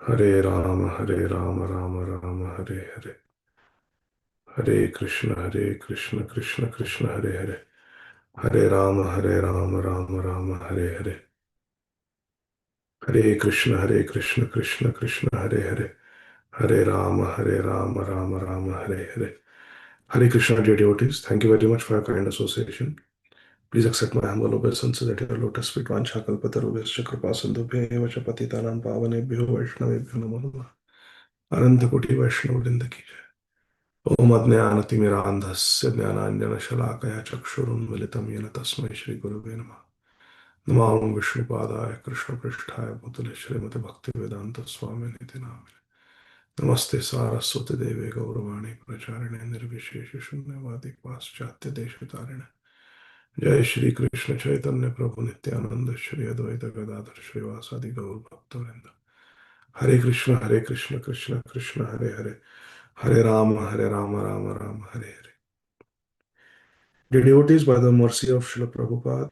Hare Ram Ram Ram Hare Hare. Hare Krishna Krishna Krishna Hare Hare. Hare Ram Ram Ram Hare Hare. Hare Krishna Krishna Krishna Hare Hare. Hare Ram Ram Ram Hare Hare. Hare Krishna, dear devotees, thank you very much for your kind association. Please accept my humble obeisance that your lotus feet vancha kalpatarubhescha kripa sindhubhya eva cha patitanam pavanebhyo vaishnavebhyo namo namaः। अनंत कोटि वैष्णव वृंद की जय। ओम अज्ञानतिमिरान्धस्य ज्ञानाञ्जनशलाकया चक्षुरुन्मिलितं येन तस्मै श्रीगुरवे नमः। नमामि विष्णुपादाय कृष्णपृष्ठाय भूतले श्रीमते भक्तिवेदान्तस्वामिनिति नामिने। नमस्ते सारस्वती देवे गौरवाणी प्रचारिणे निर्विशेष शून्यवादी पाश्चात्य देशतारिणे। जय श्री कृष्ण चैतन्य प्रभु नित्यानंद श्री अद्वैत गदाधर श्रीवासादि गौर भक्तवृंद। हरे कृष्ण कृष्ण कृष्ण हरे हरे। हरे Ram Ram Ram Hare Hare. Dear devotees, by the mercy of Srila Prabhupada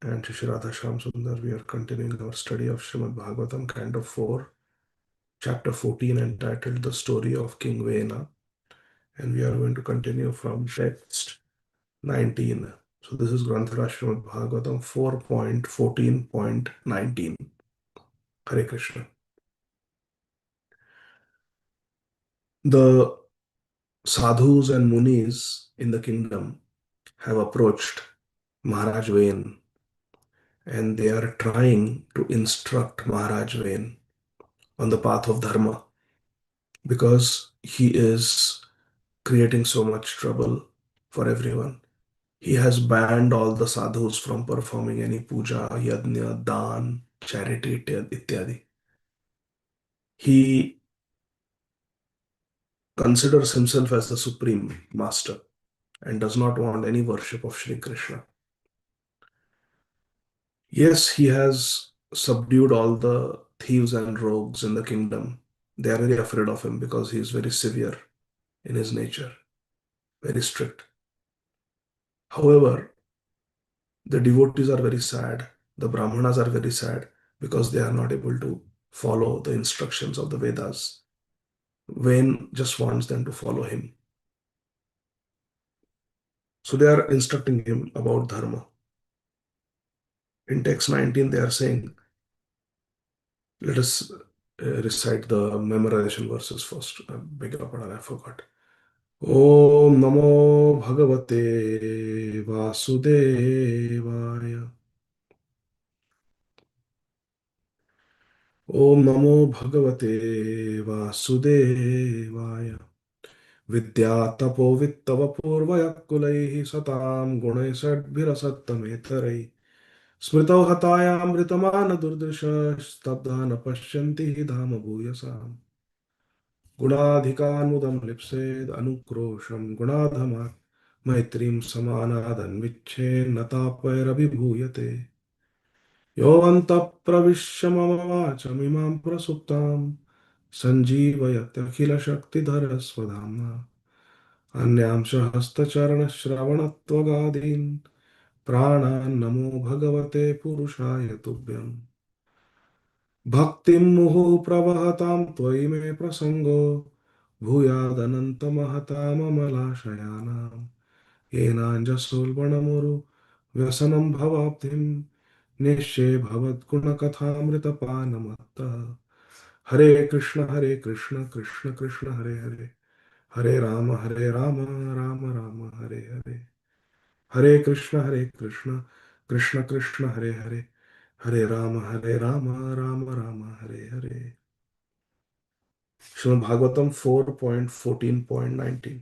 and Shri Radha Shyam Sundar, we are continuing our study of Srimad Bhagavatam, Canto 4, Chapter 14, entitled The Story of King Vena. And we are going to continue from text 19. So this is Granthara Srimad Bhagavatam 4.14.19. Hare Krishna. The sadhus and munis in the kingdom have approached Maharaj Vena, and they are trying to instruct Maharaj Vena on the path of dharma because he is creating so much trouble for everyone. He has banned all the sadhus from performing any puja, yajna, dan, charity, ityadi. He considers himself as the supreme master and does not want any worship of Shri Krishna. Yes, he has subdued all the thieves and rogues in the kingdom. They are very afraid of him because he is very severe in his nature, very strict. However, the devotees are very sad. The Brahmanas are very sad because they are not able to follow the instructions of the Vedas. Vain just wants them to follow him. So they are instructing him about dharma. In text 19, they are saying, let us recite the memorization verses first. I beg your pardon, I forgot. Om Namo Bhagavate Vasudevaya. Om Namo Bhagavate Vasudevaya. विद्यातपोवित्तवपूर्वयः सतां गुणैः षड्भिरसत्तमेतरैः स्मृतौ हतायामृतमानदुर्दशस्तब्धा न पश्यन्ति हि धाम भूयसाम् गुणाधिकान्मुदं लिप्सेद् अनुक्रोशं गुणाधमात् मैत्रीं समानादन्विच्छेन्न तापैरभिभूयते योऽन्तः प्रविश्य मम वाचमिमां प्रसुप्तां सञ्जीवयत्यखिलशक्तिधरस्वधाम्ना अन्यांश हस्तचरणश्रवणत्वगादीन् प्राणान् नमो भगवते पुरुषाय तुभ्यम् भक्तिं मुहुः प्रवहतां त्वयि मे प्रसङ्गो भूयादनन्तमहताममलाशयानां येनाञ्जसोल्बणमुरु व्यसनं भवाब्धिं निःशे भवद्गुणकथामृतपानमत्तः हरे कृष्ण कृष्ण कृष्ण हरे हरे हरे राम राम राम हरे हरे हरे कृष्ण कृष्ण कृष्ण हरे हरे हरे राम राम राम हरे हरे। श्रीमद् भागवतम 4.14.19।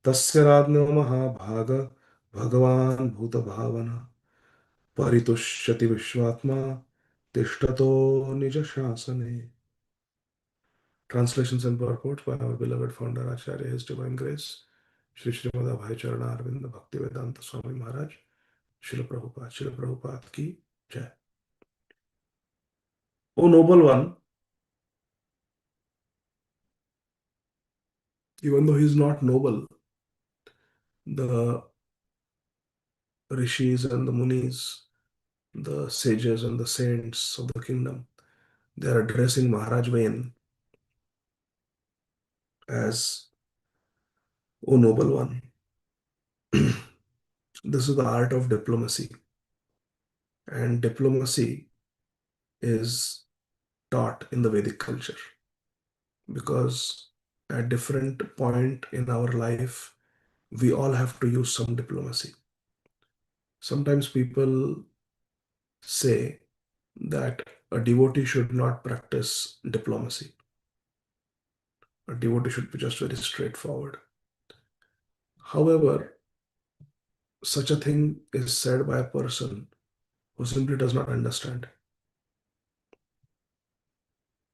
तस्य राज्ञो महाभाग भगवान भूत भावना परितुष्यति विश्वात्मा तिष्ठतो निज शासने। Translations and purport by our beloved founder Acharya His Divine Grace Shri Srimad Abhay Charana Arvind Bhakti Vedanta Swami Maharaj Srila Prabhupada ki Jai. O noble one, even though he is not noble, the rishis and the munis, the sages and the saints of the kingdom, they are addressing Maharaj Vain as, O noble one, this is the art of diplomacy, and diplomacy is taught in the Vedic culture because at different point in our life, we all have to use some diplomacy. Sometimes people say that a devotee should not practice diplomacy. A devotee should be just very straightforward. However, such a thing is said by a person who simply does not understand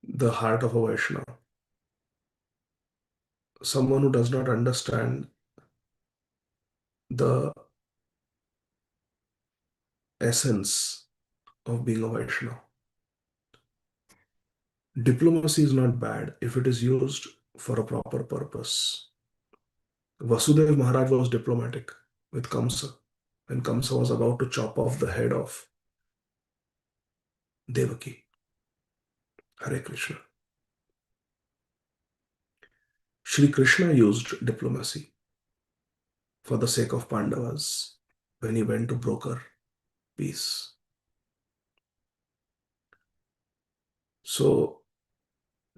the heart of a Vaishnava. Someone who does not understand the essence of being a Vaishnava. Diplomacy is not bad if it is used for a proper purpose. Vasudev Maharaj was diplomatic with Kamsa when Kamsa was about to chop off the head of Devaki. Hare Krishna. Shri Krishna used diplomacy for the sake of Pandavas when he went to broker peace. So,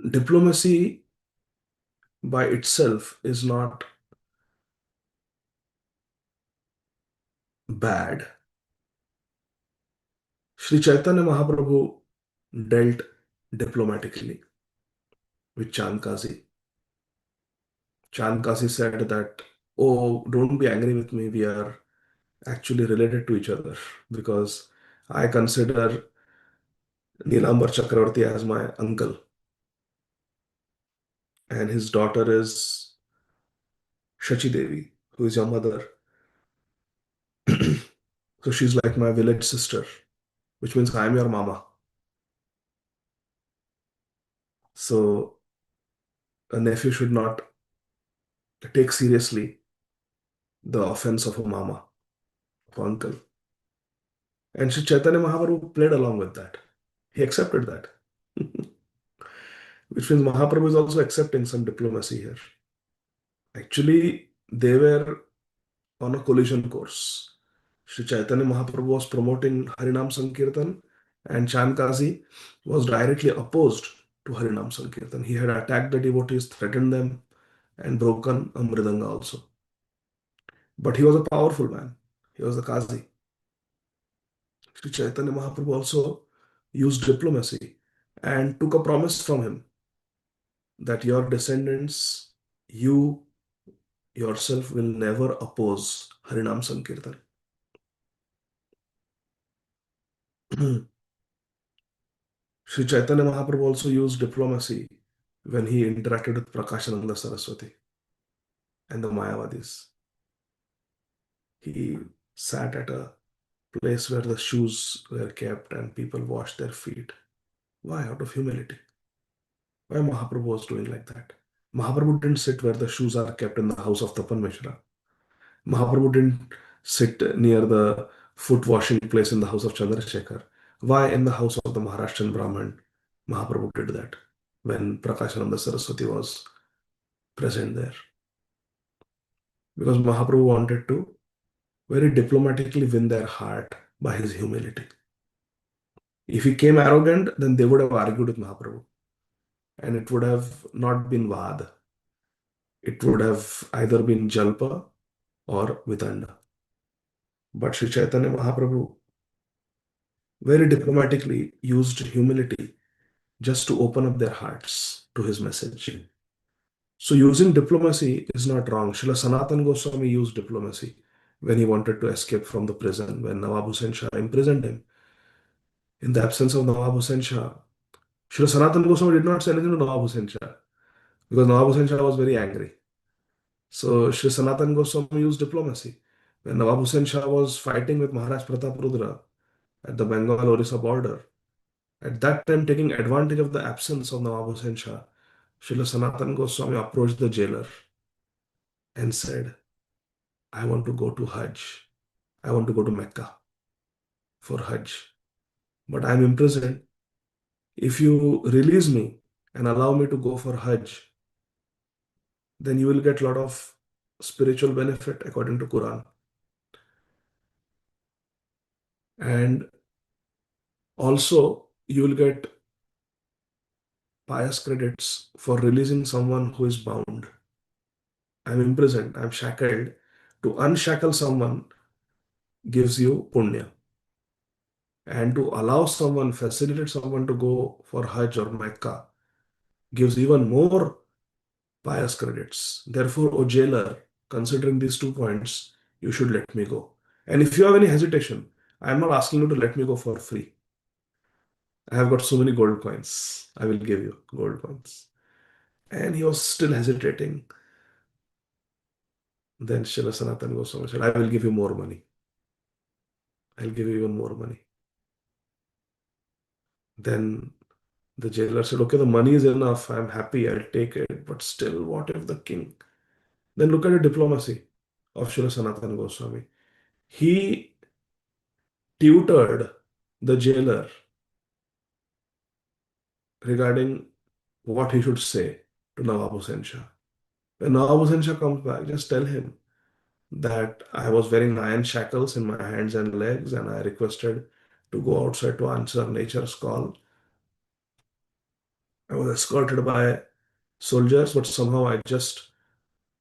diplomacy by itself is not bad. Sri Chaitanya Mahaprabhu dealt diplomatically with Chankasi. Chankasi said that, oh, don't be angry with me. We are actually related to each other because I consider Nilambar Chakravarti as my uncle, and his daughter is Shachi Devi, who is your mother. So she's like my village sister, which means I'm your mama. So a nephew should not take seriously the offense of a mama, of uncle. And Sri Chaitanya Mahaprabhu played along with that. He accepted that. Which means Mahaprabhu is also accepting some diplomacy here. Actually, they were on a collision course. Sri Chaitanya Mahaprabhu was promoting Harinam Sankirtan, and Chankasi was directly opposed to Harinam Sankirtan. He had attacked the devotees, threatened them, and broken a mridanga also. But he was a powerful man. He was the Kazi. Sri Chaitanya Mahaprabhu also used diplomacy and took a promise from him that your descendants, you yourself will never oppose Harinam Sankirtan. Sri Chaitanya Mahaprabhu also used diplomacy when he interacted with Prakashananda Saraswati and the Mayavadis. He sat at a place where the shoes were kept and people washed their feet. Why? Out of humility. Why Mahaprabhu was doing like that? Mahaprabhu didn't sit where the shoes are kept in the house of Tapan Mishra. Mahaprabhu didn't sit near the foot washing place in the house of Chandrasekhar. Why in the house of the Maharashtrian Brahmin Mahaprabhu did that when Prakashananda Saraswati was present there? Because Mahaprabhu wanted to very diplomatically win their heart by his humility. If he came arrogant, then they would have argued with Mahaprabhu. And it would have not been Vad. It would have either been Jalpa or Vidanda. But Sri Chaitanya Mahaprabhu very diplomatically used humility just to open up their hearts to his message. So using diplomacy is not wrong. Srila Sanatan Goswami used diplomacy when he wanted to escape from the prison, when Nawab Hussain Shah imprisoned him. In the absence of Nawab Hussain Shah, Srila Sanatan Goswami did not say anything to Nawab Hussain Shah because Nawab Hussain Shah was very angry. So Sri Sanatan Goswami used diplomacy. When Nawab Hussain Shah was fighting with Maharaj Pratap Rudra at the Bengal-Orissa border, at that time taking advantage of the absence of Nawab Hussain Shah, Srila Sanatan Goswami approached the jailer and said, I want to go to Hajj. I want to go to Mecca for Hajj. But I am imprisoned. If you release me and allow me to go for Hajj, then you will get a lot of spiritual benefit according to Quran. And also, you will get pious credits for releasing someone who is bound. I'm imprisoned, I'm shackled. To unshackle someone gives you punya. And to allow someone, facilitate someone to go for Hajj or Mecca gives even more pious credits. Therefore, O jailer, considering these 2 points, you should let me go. And if you have any hesitation, I am not asking you to let me go for free. I have got so many gold coins. I will give you gold coins. And he was still hesitating. Then Srila Sanatana Goswami said, I will give you more money. I'll give you even more money. Then the jailer said, okay, the money is enough. I'm happy. I'll take it. But still, what if the king? Then look at the diplomacy of Srila Sanatana Goswami. He tutored the jailer regarding what he should say to Nawab Hussain Shah. When Nawab Hussain Shah comes back, just tell him that I was wearing iron shackles in my hands and legs and I requested to go outside to answer nature's call. I was escorted by soldiers, but somehow I just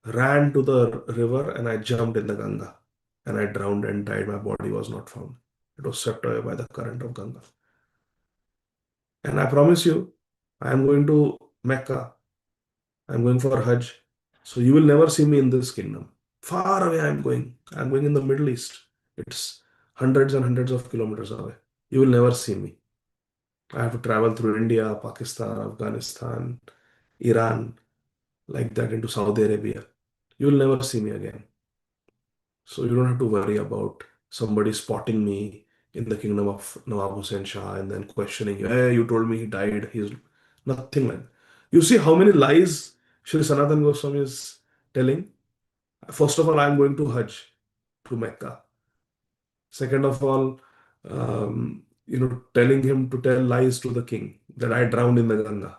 ran to the river and I jumped in the Ganga and I drowned and died. My body was not found. It was swept away by the current of Ganga. And I promise you, I am going to Mecca. I'm going for Hajj. So you will never see me in this kingdom. Far away I'm going. I'm going in the Middle East. It's hundreds and hundreds of kilometers away. You will never see me. I have to travel through India, Pakistan, Afghanistan, Iran, like that into Saudi Arabia. You will never see me again. So you don't have to worry about somebody spotting me in the kingdom of Nawab Hussain Shah and then questioning you. Hey, you told me he died. He's nothing like that. You see how many lies Sri Sanatan Goswami is telling? First of all, I'm going to Hajj, to Mecca. Second of all, telling him to tell lies to the king that I drowned in the Ganga.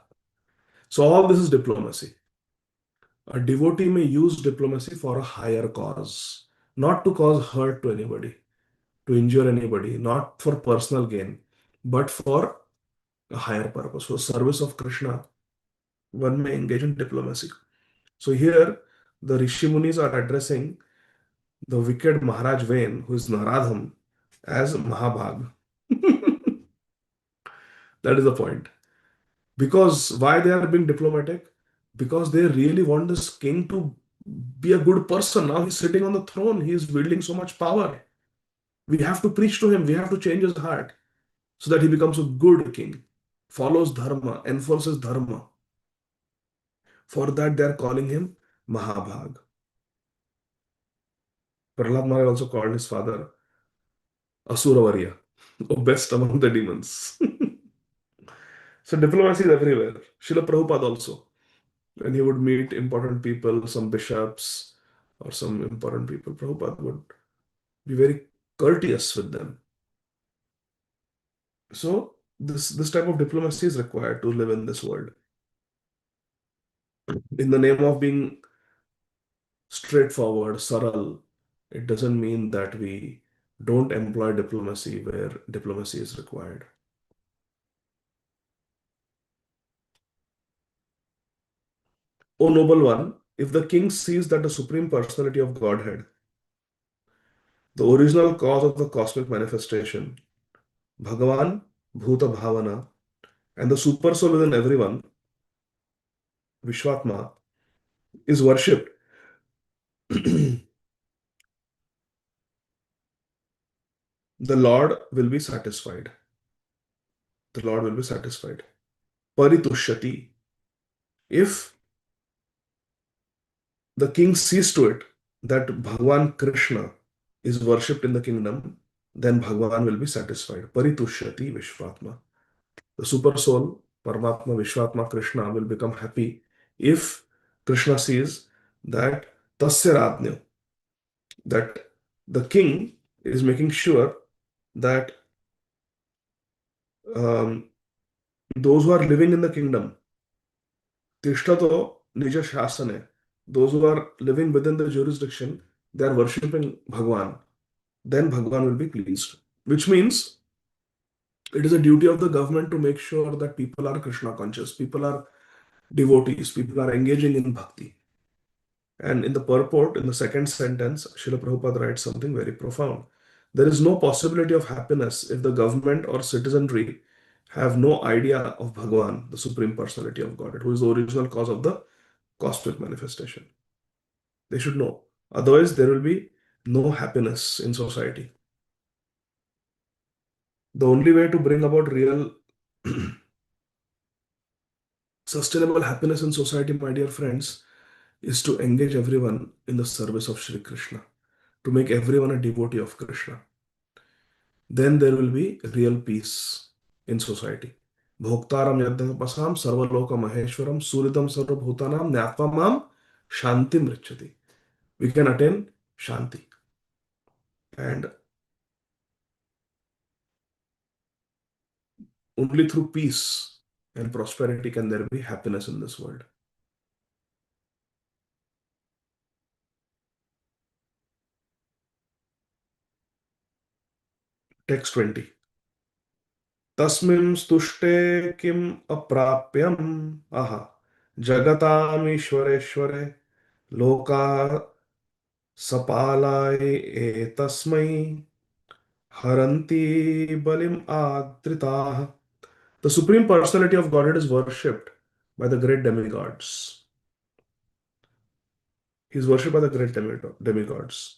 So all this is diplomacy. A devotee may use diplomacy for a higher cause, not to cause hurt to anybody, to injure anybody, not for personal gain, but for a higher purpose. For service of Krishna, one may engage in diplomacy. So here, the Rishi Munis are addressing the wicked Maharaj Vain, who is Naradham, as Mahabhag. That is the point. Because why they are being diplomatic? Because they really want this king to be a good person. Now he's sitting on the throne, he is wielding so much power. We have to preach to him, we have to change his heart so that he becomes a good king, follows dharma, enforces dharma. For that, they are calling him Mahabhag. Prahlad Maharaj also called his father Asuravarya, or best among the demons. So diplomacy is everywhere. Srila Prabhupada also, when he would meet important people, some bishops or some important people, Prabhupada would be very courteous with them. So this type of diplomacy is required to live in this world. In the name of being straightforward, saral, it doesn't mean that we don't employ diplomacy where diplomacy is required. O noble one, if the king sees that the Supreme Personality of Godhead, the original cause of the cosmic manifestation, Bhagavan, Bhuta Bhavana, and the super soul within everyone, Vishwatma, is worshipped, the Lord will be satisfied. The Lord will be satisfied. Paritushyati. If the king sees to it that Bhagavan Krishna is worshipped in the kingdom, then Bhagavan will be satisfied. Paritushyati Vishwatma. The super soul, Paramatma, Vishwatma, Krishna will become happy if Krishna sees that Tasya Radnya, that the king is making sure that um, those who are living in the kingdom, Tishtato Nija Shasane, those who are living within the jurisdiction, they are worshipping Bhagwan, then Bhagwan will be pleased. Which means it is a duty of the government to make sure that people are Krishna conscious, people are devotees, people are engaging in bhakti. And in the purport, in the second sentence, Srila Prabhupada writes something very profound. There is no possibility of happiness if the government or citizenry have no idea of Bhagwan, the Supreme Personality of Godhead, who is the original cause of the cosmic manifestation. They should know. Otherwise, there will be no happiness in society. The only way to bring about real sustainable happiness in society, my dear friends, is to engage everyone in the service of Sri Krishna, to make everyone a devotee of Krishna. Then there will be real peace in society. Bhoktaram yadnapasam sarvaloka maheshwaram suritam sarvabhutanam nyatmamam shantim richati. We can attain shanti. And only through peace and prosperity can there be happiness in this world. Text 20. Tasmim stushte kim aprapyam aha jagatam ishwareshware loka sapalai etasmai haranti balim adritah. The Supreme Personality of Godhead is worshipped by the great demigods. He is worshipped by the great demigods.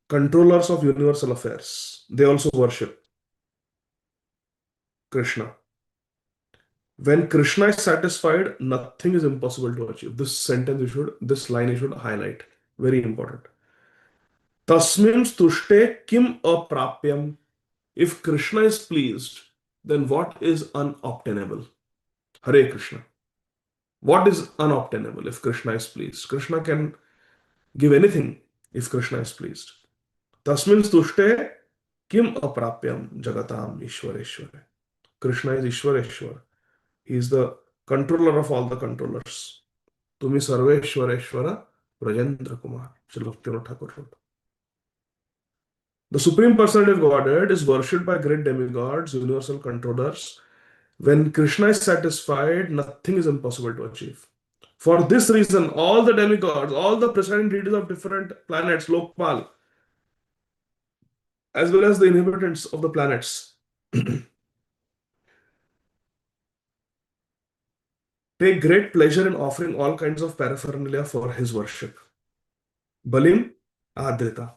Controllers of universal affairs, they also worship Krishna. When Krishna is satisfied, nothing is impossible to achieve. This line you should highlight. Very important. Tasmin stushte kim aprapyam. If Krishna is pleased, then what is unobtainable? Hare Krishna. What is unobtainable if Krishna is pleased? Krishna can give anything if Krishna is pleased. Tasmin stushte kim aprapyam jagatam ishwareshware. Krishna is Ishwareshwar. He is the controller of all the controllers. Tumi Sarveshwareshwara Brajendra Kumar. Srila Bhaktivinoda Thakur wrote. The Supreme Personality of Godhead is worshipped by great demigods, universal controllers. When Krishna is satisfied, nothing is impossible to achieve. For this reason, all the demigods, all the presiding deities of different planets, Lokpal, as well as the inhabitants of the planets, take great pleasure in offering all kinds of paraphernalia for his worship. Balim Adrita.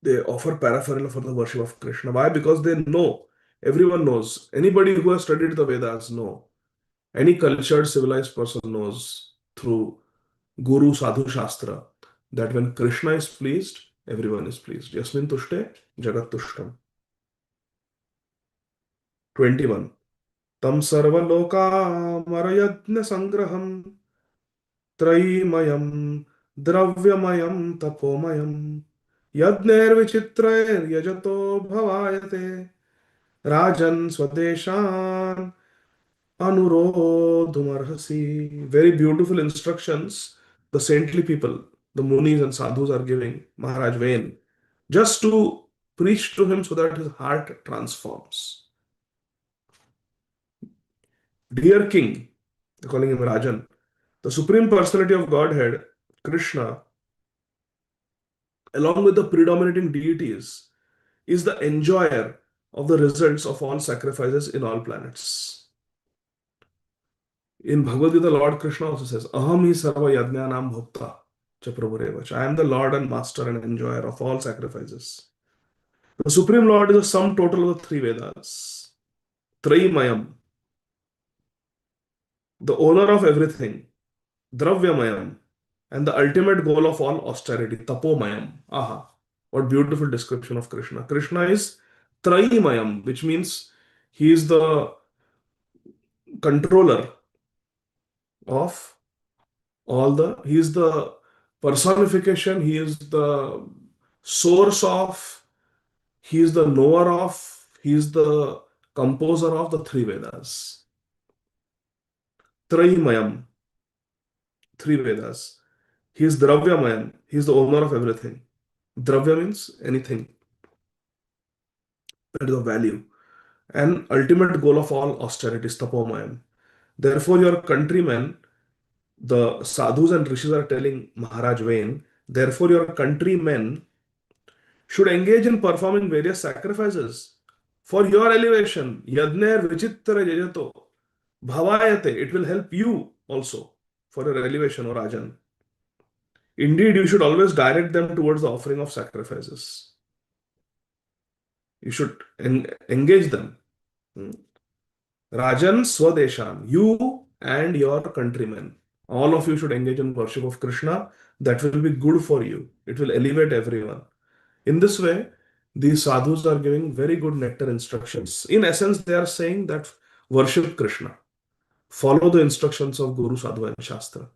They offer paraphernalia for the worship of Krishna. Why? Because they know, everyone knows, anybody who has studied the Vedas know, any cultured, civilized person knows through Guru Sadhu Shastra that when Krishna is pleased, everyone is pleased. Yasmin Tushte Jagat Tushtam. 21. Tam Sarva Loka Marayadna Sangraham Traimayam Dravyamayam Tapomayam Yajnair Yajato Bhavayate Rajan Swadeshan Anurodhumarhasi. Very beautiful instructions the saintly people, the munis and sadhus are giving Maharaj Vain just to preach to him so that his heart transforms. Dear King, they're calling him Rajan, the Supreme Personality of Godhead, Krishna, along with the predominating deities, is the enjoyer of the results of all sacrifices in all planets. In Bhagavad Gita, Lord Krishna also says, Aham hi sarva yajnanam bhokta cha prabhurevacha. I am the Lord and Master and enjoyer of all sacrifices. The Supreme Lord is the sum total of the three Vedas. Traimayam, the owner of everything. Dravyamayam, and the ultimate goal of all austerity. Tapomayam. Aha. What beautiful description of Krishna. Krishna is Traimayam, which means he is the controller of he is the personification, he is the source of, he is the knower of, he is the composer of the three Vedas. Traimayam, three Vedas. He is Dravyamayam. He is the owner of everything. Dravya means anything that is of value. And ultimate goal of all austerity is Tapomayam. Therefore, your countrymen, the sadhus and rishis are telling Maharaj Vain, therefore, your countrymen should engage in performing various sacrifices for your elevation. Yadner vichitra jajato bhavayate. It will help you also for your elevation, or Rajan. Indeed, you should always direct them towards the offering of sacrifices. You should engage them. Hmm. Rajan Swadeshan, you and your countrymen, all of you should engage in worship of Krishna. That will be good for you. It will elevate everyone. In this way, these sadhus are giving very good nectar instructions. In essence, they are saying that worship Krishna, follow the instructions of Guru, Sadhu, and Shastra,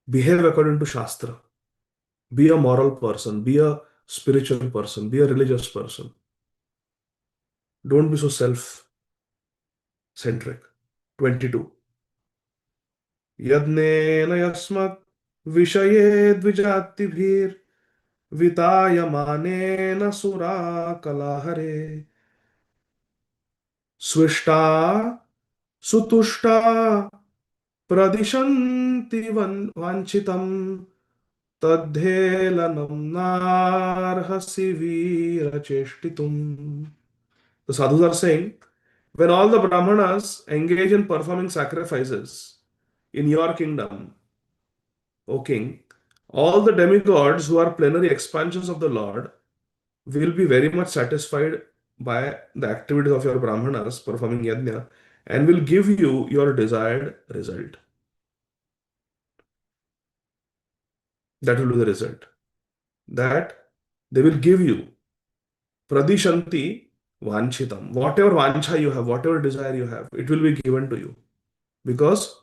behave according to Shastra, be a moral person, be a spiritual person, be a religious person. Don't be so self centric. 22. यज्ञेन यस्मत् विषये द्विजातिभिर् वितायमानेन सुरा कलाहरे स्विष्टा सुतुष्टा प्रदिशन्ति वाञ्छितं तद्धेलनं नार्हसि वीरचेष्टितुम्. The sadhus are saying, when all the brahmanas engage in performing sacrifices in your kingdom, O king, all the demigods who are plenary expansions of the Lord will be very much satisfied by the activities of your brahmanas performing yajna and will give you your desired result. That will be the result. That they will give you pradishanti vanchitam. Whatever vancha you have, whatever desire you have, it will be given to you. Because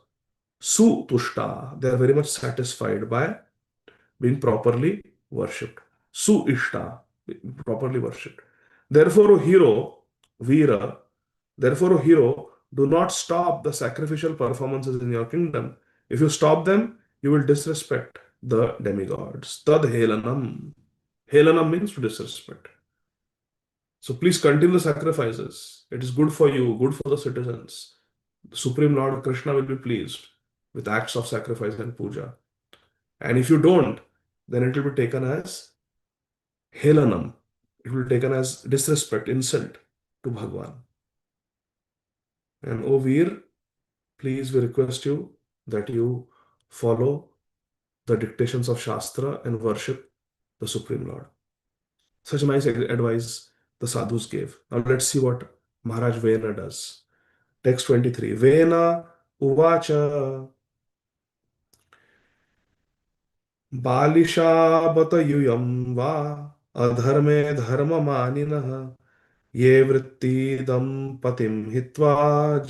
su tushta, they are very much satisfied by being properly worshipped. Su ishta, properly worshipped. Therefore, O hero, Veera, therefore, O hero, do not stop the sacrificial performances in your kingdom. If you stop them, you will disrespect the demigods. Tad helanam. Helanam means to disrespect. So please continue the sacrifices. It is good for you, good for the citizens. The Supreme Lord Krishna will be pleased with acts of sacrifice and puja. And if you don't, then it will be taken as helanam. It will be taken as disrespect, insult to Bhagwan. And O Veer, please we request you that you follow the dictations of Shastra and worship the Supreme Lord. Such nice advice the sadhus gave. Now let's see what Maharaj Vena does. Text 23. Vena uvacha बालिशाबतयुयं वा अधर्मे धर्ममानिनः ये वृत्तिदं पतिं हित्वा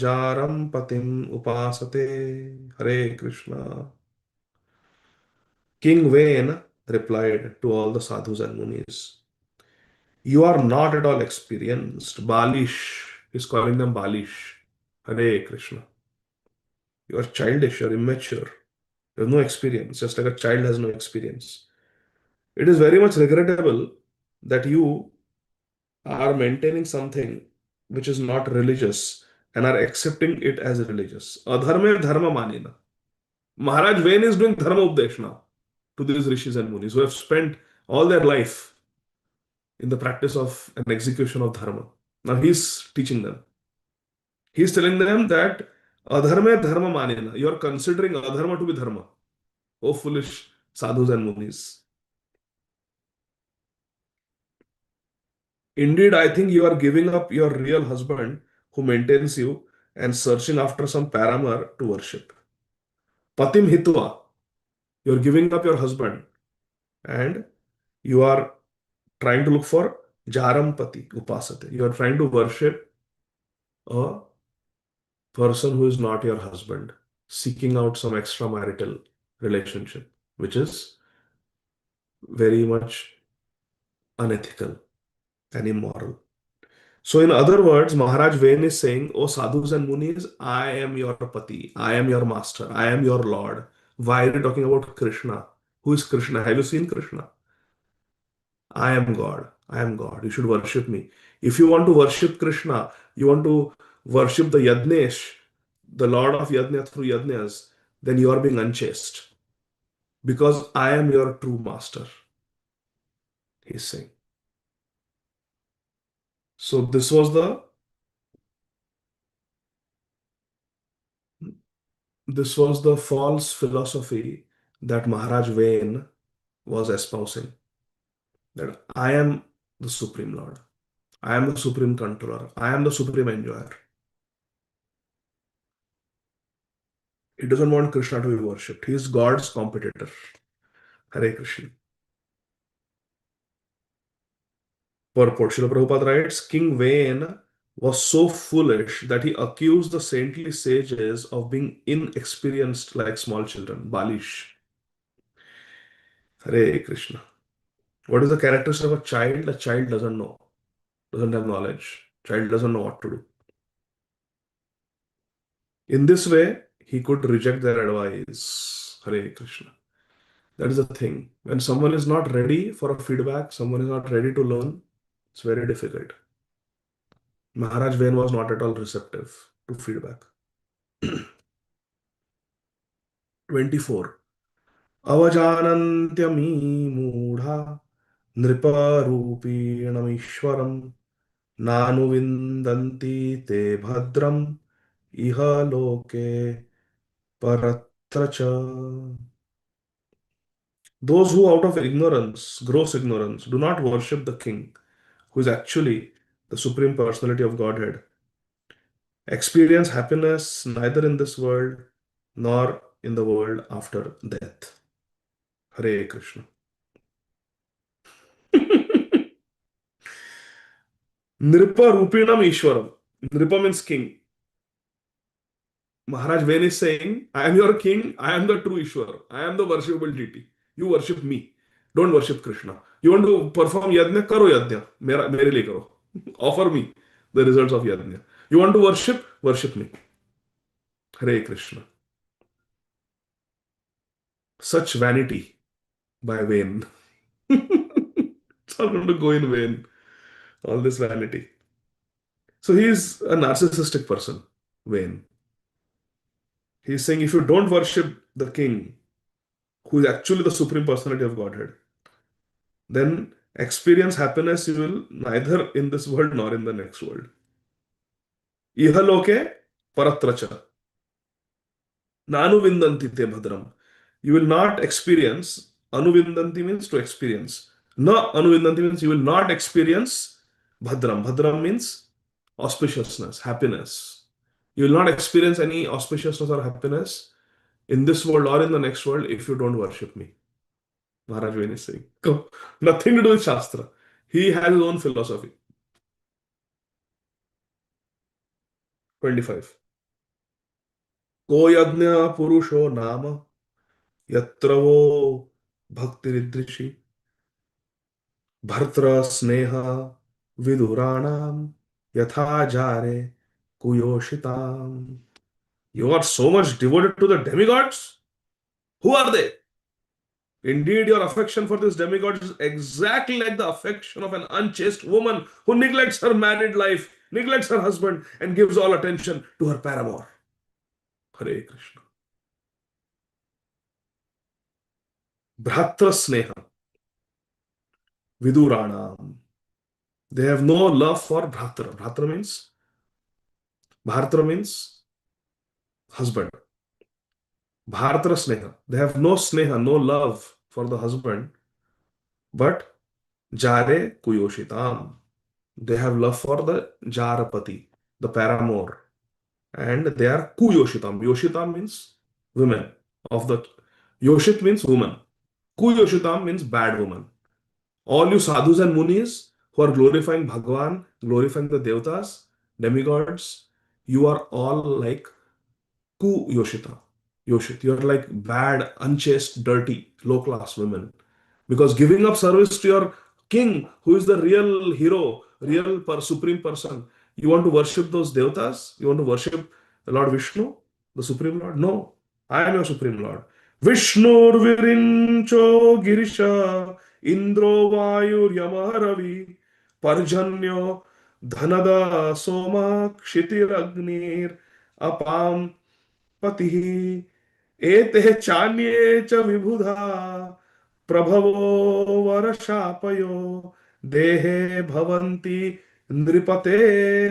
जारं पतिम् उपासते. Hare Krishna. King Vane replied to all the sadhus and munis, you are not at all experienced. Balish is calling them Balish. Hare Krishna. You are childish, you are immature. You have no experience, just like a child has no experience. It is very much regrettable that you are maintaining something which is not religious and are accepting it as religious. Adharme dharma manina. Maharaj Vain is doing dharma updesh now to these rishis and munis who have spent all their life in the practice of an execution of dharma. Now he's teaching them. He's telling them that adharme dharma manina. You are considering adharma to be dharma. Oh foolish sadhus and munis. Indeed, I think you are giving up your real husband who maintains you and searching after some paramour to worship. Patim hitva, you are giving up your husband and you are trying to look for jaram pati upasate. You are trying to worship a person who is not your husband, seeking out some extramarital relationship, which is very much unethical and immoral. So, in other words, Maharaj Vain is saying, "O sadhus and munis, I am your pati, I am your master, I am your lord." Why are you talking about Krishna? Who is Krishna? Have you seen Krishna? I am God. I am God. You should worship me. If you want to worship Krishna, you want to worship the Yadnesh, the Lord of Yadnya through Yadnyas, then you are being unchaste. Because I am your true master, he's saying. So this was the false philosophy that Maharaj Vain was espousing. That I am the Supreme Lord. I am the Supreme Controller. I am the Supreme Enjoyer. He doesn't want Krishna to be worshipped. He is God's competitor. Hare Krishna. Purport. Srila Prabhupada writes, King Vain was so foolish that he accused the saintly sages of being inexperienced like small children. Balish. Hare Krishna. What is the characteristic of a child? A child doesn't know, doesn't have knowledge. Child doesn't know what to do. In this way, he could reject their advice. Hare Krishna. That is the thing. When someone is not ready for a feedback, someone is not ready to learn, it's very difficult. Maharaj Vain was not at all receptive to feedback. 24. Avajanantyami mudha nriparupeenamishwaram nanuvindanti te bhadram iha loke paratracha. Those who out of ignorance, gross ignorance, do not worship the king, who is actually the Supreme Personality of Godhead, experience happiness neither in this world nor in the world after death. Hare Krishna. Nripa Rupinam Ishwaram. Nripa means king. Maharaj Vain is saying, I am your king, I am the true Ishwar, I am the worshipable deity. You worship me. Don't worship Krishna. You want to perform yajna? Karo yajna. Mere liye karo. Offer me the results of yajna. You want to worship? Worship me. Hare Krishna. Such vanity by Vain. It's all going to go in vain. All this vanity. So he is a narcissistic person, Vain. He's saying if you don't worship the king, who is actually the Supreme Personality of Godhead, then experience happiness you will neither in this world nor in the next world. Ihaloke paratracha. Nanuvindanti te bhadram. You will not experience, anuvindanti means to experience. Na anuvindanti means you will not experience bhadram. Bhadram means auspiciousness, happiness. You will not experience any auspiciousness or happiness in this world or in the next world if you don't worship me. Maharaj Vain is saying. Nothing to do with Shastra. He has his own philosophy. 25. को यज्ञ पुरुषो नाम यत्र वो भक्तिरिदृशि भर्तृ स्नेह विदुराणाम यथा जारे कुयोषिताम. You are so much devoted to the demigods? Who are they? Indeed, your affection for this demigod is exactly like the affection of an unchaste woman who neglects her married life, neglects her husband, and gives all attention to her paramour. Hare Krishna. Bhratra Sneha. Viduranam. They have no love for Bhratra. Bharatra means husband. Bharatra Sneha. They have no Sneha, no love for the husband, but Jare Kuyoshitam. They have love for the Jarapati, the paramour, and they are Kuyoshitam. Yoshitam means women. Of the Yoshit means woman. Kuyoshitam means bad woman. All you sadhus and munis who are glorifying Bhagwan, glorifying the Devatas, demigods, you are all like Kuyoshita. Yoshit. You are like bad, unchaste, dirty, low class women. Because giving up service to your king, who is the real hero, real supreme person. You want to worship those devatas? You want to worship Lord Vishnu, the supreme Lord? No, I am your supreme Lord. Vishnur Virincho Girisha Indro Vayur Yamaravi Parjanyo Dhanada Soma Kshitir Apam Patihi एते चान्ये च विबुधा प्रभवो वर्षापयो देहे भवन्ति नृपते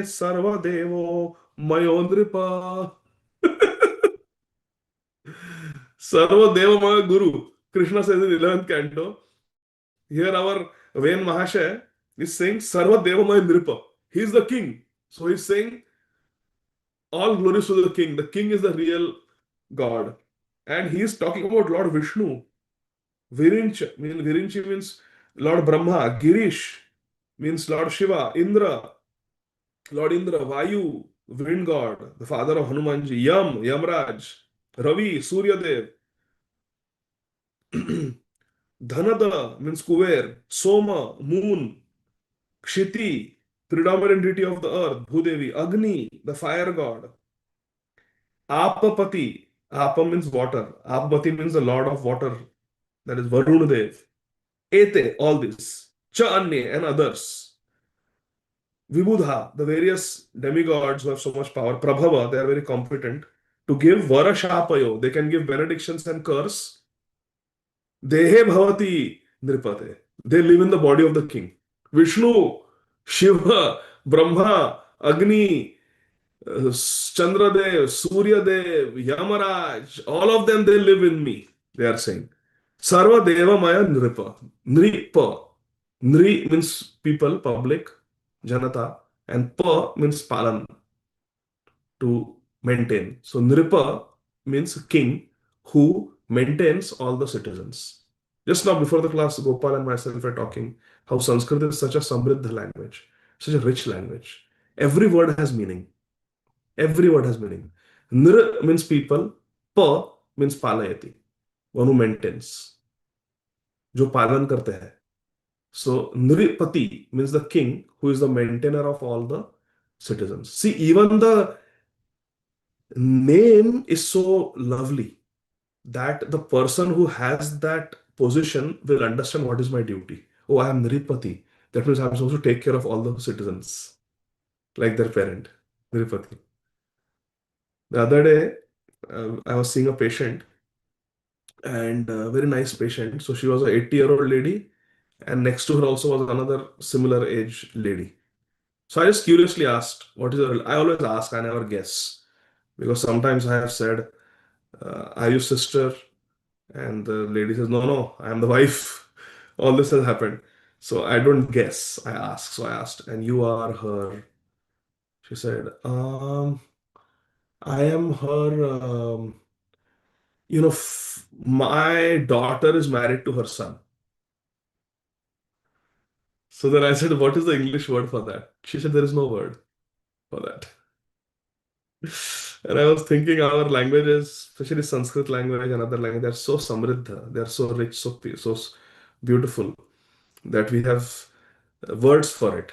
सर्वदेवो मयो नृप सर्वदेवमय Guru. Krishna says in 11th canto. Here our Vain Mahasaya is saying Sarvadevamaya Nripa. He is the king. So he's saying all glories to the king. The king is the real God. And he is talking about Lord Vishnu. Virinch means Lord Brahma. Girish means Lord Shiva. Indra, Lord Indra. Vayu, wind god, the father of Hanumanji. Yamraj. Ravi, Suryadev. Dhanada means Kuver. Soma, moon. Kshiti, predominant deity of the earth. Bhudevi. Agni, the fire god. Apapati. Apa means water. Apapati means the lord of water. That is Varunadev. Ete, all this. Cha Anye and others. Vibudha, the various demigods who have so much power. Prabhava, they are very competent to give Varashapayo. They can give benedictions and curse. Dehe Bhavati Nripate. They live in the body of the king. Vishnu, Shiva, Brahma, Agni, Chandradev, Suryadev, Yamaraj, all of them, they live in me. They are saying. Sarva Deva Maya Nripa. Nripa. Nri means people, public, Janata, and Pa means Palan, to maintain. So Nripa means king who maintains all the citizens. Just now before the class, Gopal and myself were talking how Sanskrit is such a samriddha language, such a rich language. Every word has meaning. Every word has meaning. Nr means people, Pa means palayati, one who maintains, जो पालन करते हैं. So Nripati means the king who is the maintainer of all the citizens. See, even the name is so lovely that the person who has that position will understand what is my duty. Oh, I am Nripati. That means I'm supposed to take care of all the citizens like their parent, Nripati. The other day, I was seeing a patient, and a very nice patient. So she was an 80-year-old lady, and next to her also was another similar age lady. So I just curiously asked, what is her? I always ask, I never guess. Because sometimes I have said, are you sister? And the lady says, no, no, I am the wife. All this has happened. So I don't guess. I ask. So I asked, and you are her. She said, I am her, my daughter is married to her son. So then I said, what is the English word for that? She said, there is no word for that. And I was thinking our languages, especially Sanskrit language and other language, they're so samriddha, they're so rich, so beautiful that we have words for it.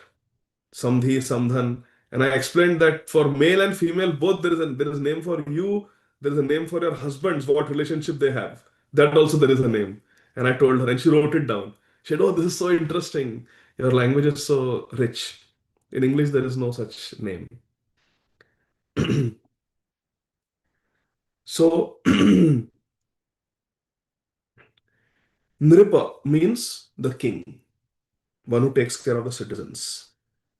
Samdhi, samdhan. And I explained that for male and female, both there is a name for you, there is a name for your husbands, what relationship they have. That also there is a name. And I told her, and she wrote it down. She said, oh, this is so interesting. Your language is so rich. In English, there is no such name. So, Nripa means the king, one who takes care of the citizens.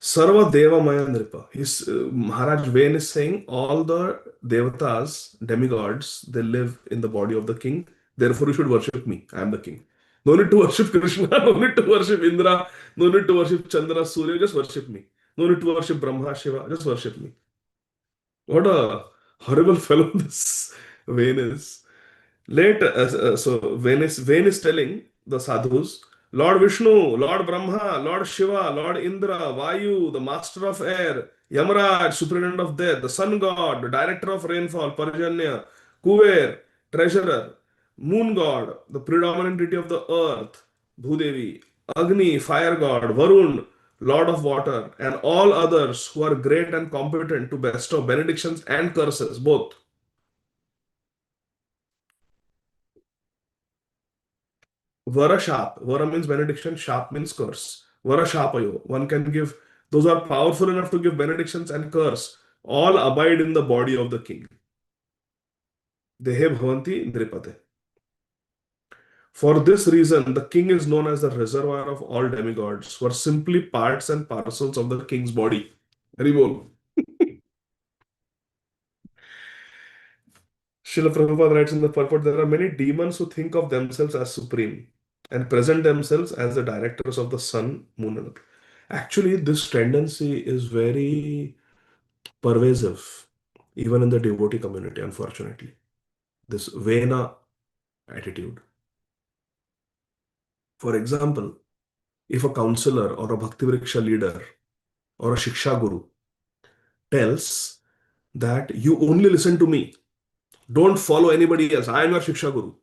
Sarva Deva Maya Nripa. Maharaj Vain is saying all the devatas, demigods, they live in the body of the king. Therefore, you should worship me. I am the king. No need to worship Krishna, no need to worship Indra, no need to worship Chandra, Surya, just worship me. No need to worship Brahma, Shiva, just worship me. What a horrible fellow this Vain is. So Vain is telling the sadhus, Lord Vishnu, Lord Brahma, Lord Shiva, Lord Indra, Vayu, the master of air, Yamaraj, superintendent of death, the sun god, the director of rainfall, Parjanya, Kuver, treasurer, moon god, the predominant deity of the earth, Bhudevi, Agni, fire god, Varun, Lord of Water, and all others who are great and competent to bestow benedictions and curses, both. Vara Shap. Vara means benediction, Shap means curse. Vara Shapayo. One can give, those are powerful enough to give benedictions and curse. All abide in the body of the king. Dehe bhavanti nripate. For this reason, the king is known as the reservoir of all demigods, who are simply parts and parcels of the king's body. Haribol. Srila Prabhupada writes in the purport, there are many demons who think of themselves as supreme and present themselves as the directors of the sun, moon, and earth. Actually, this tendency is very pervasive, even in the devotee community, unfortunately. This Vena attitude. For example, if a counselor or a Bhakti Vriksha leader or a Shiksha Guru tells that you only listen to me, don't follow anybody else, I am your Shiksha Guru.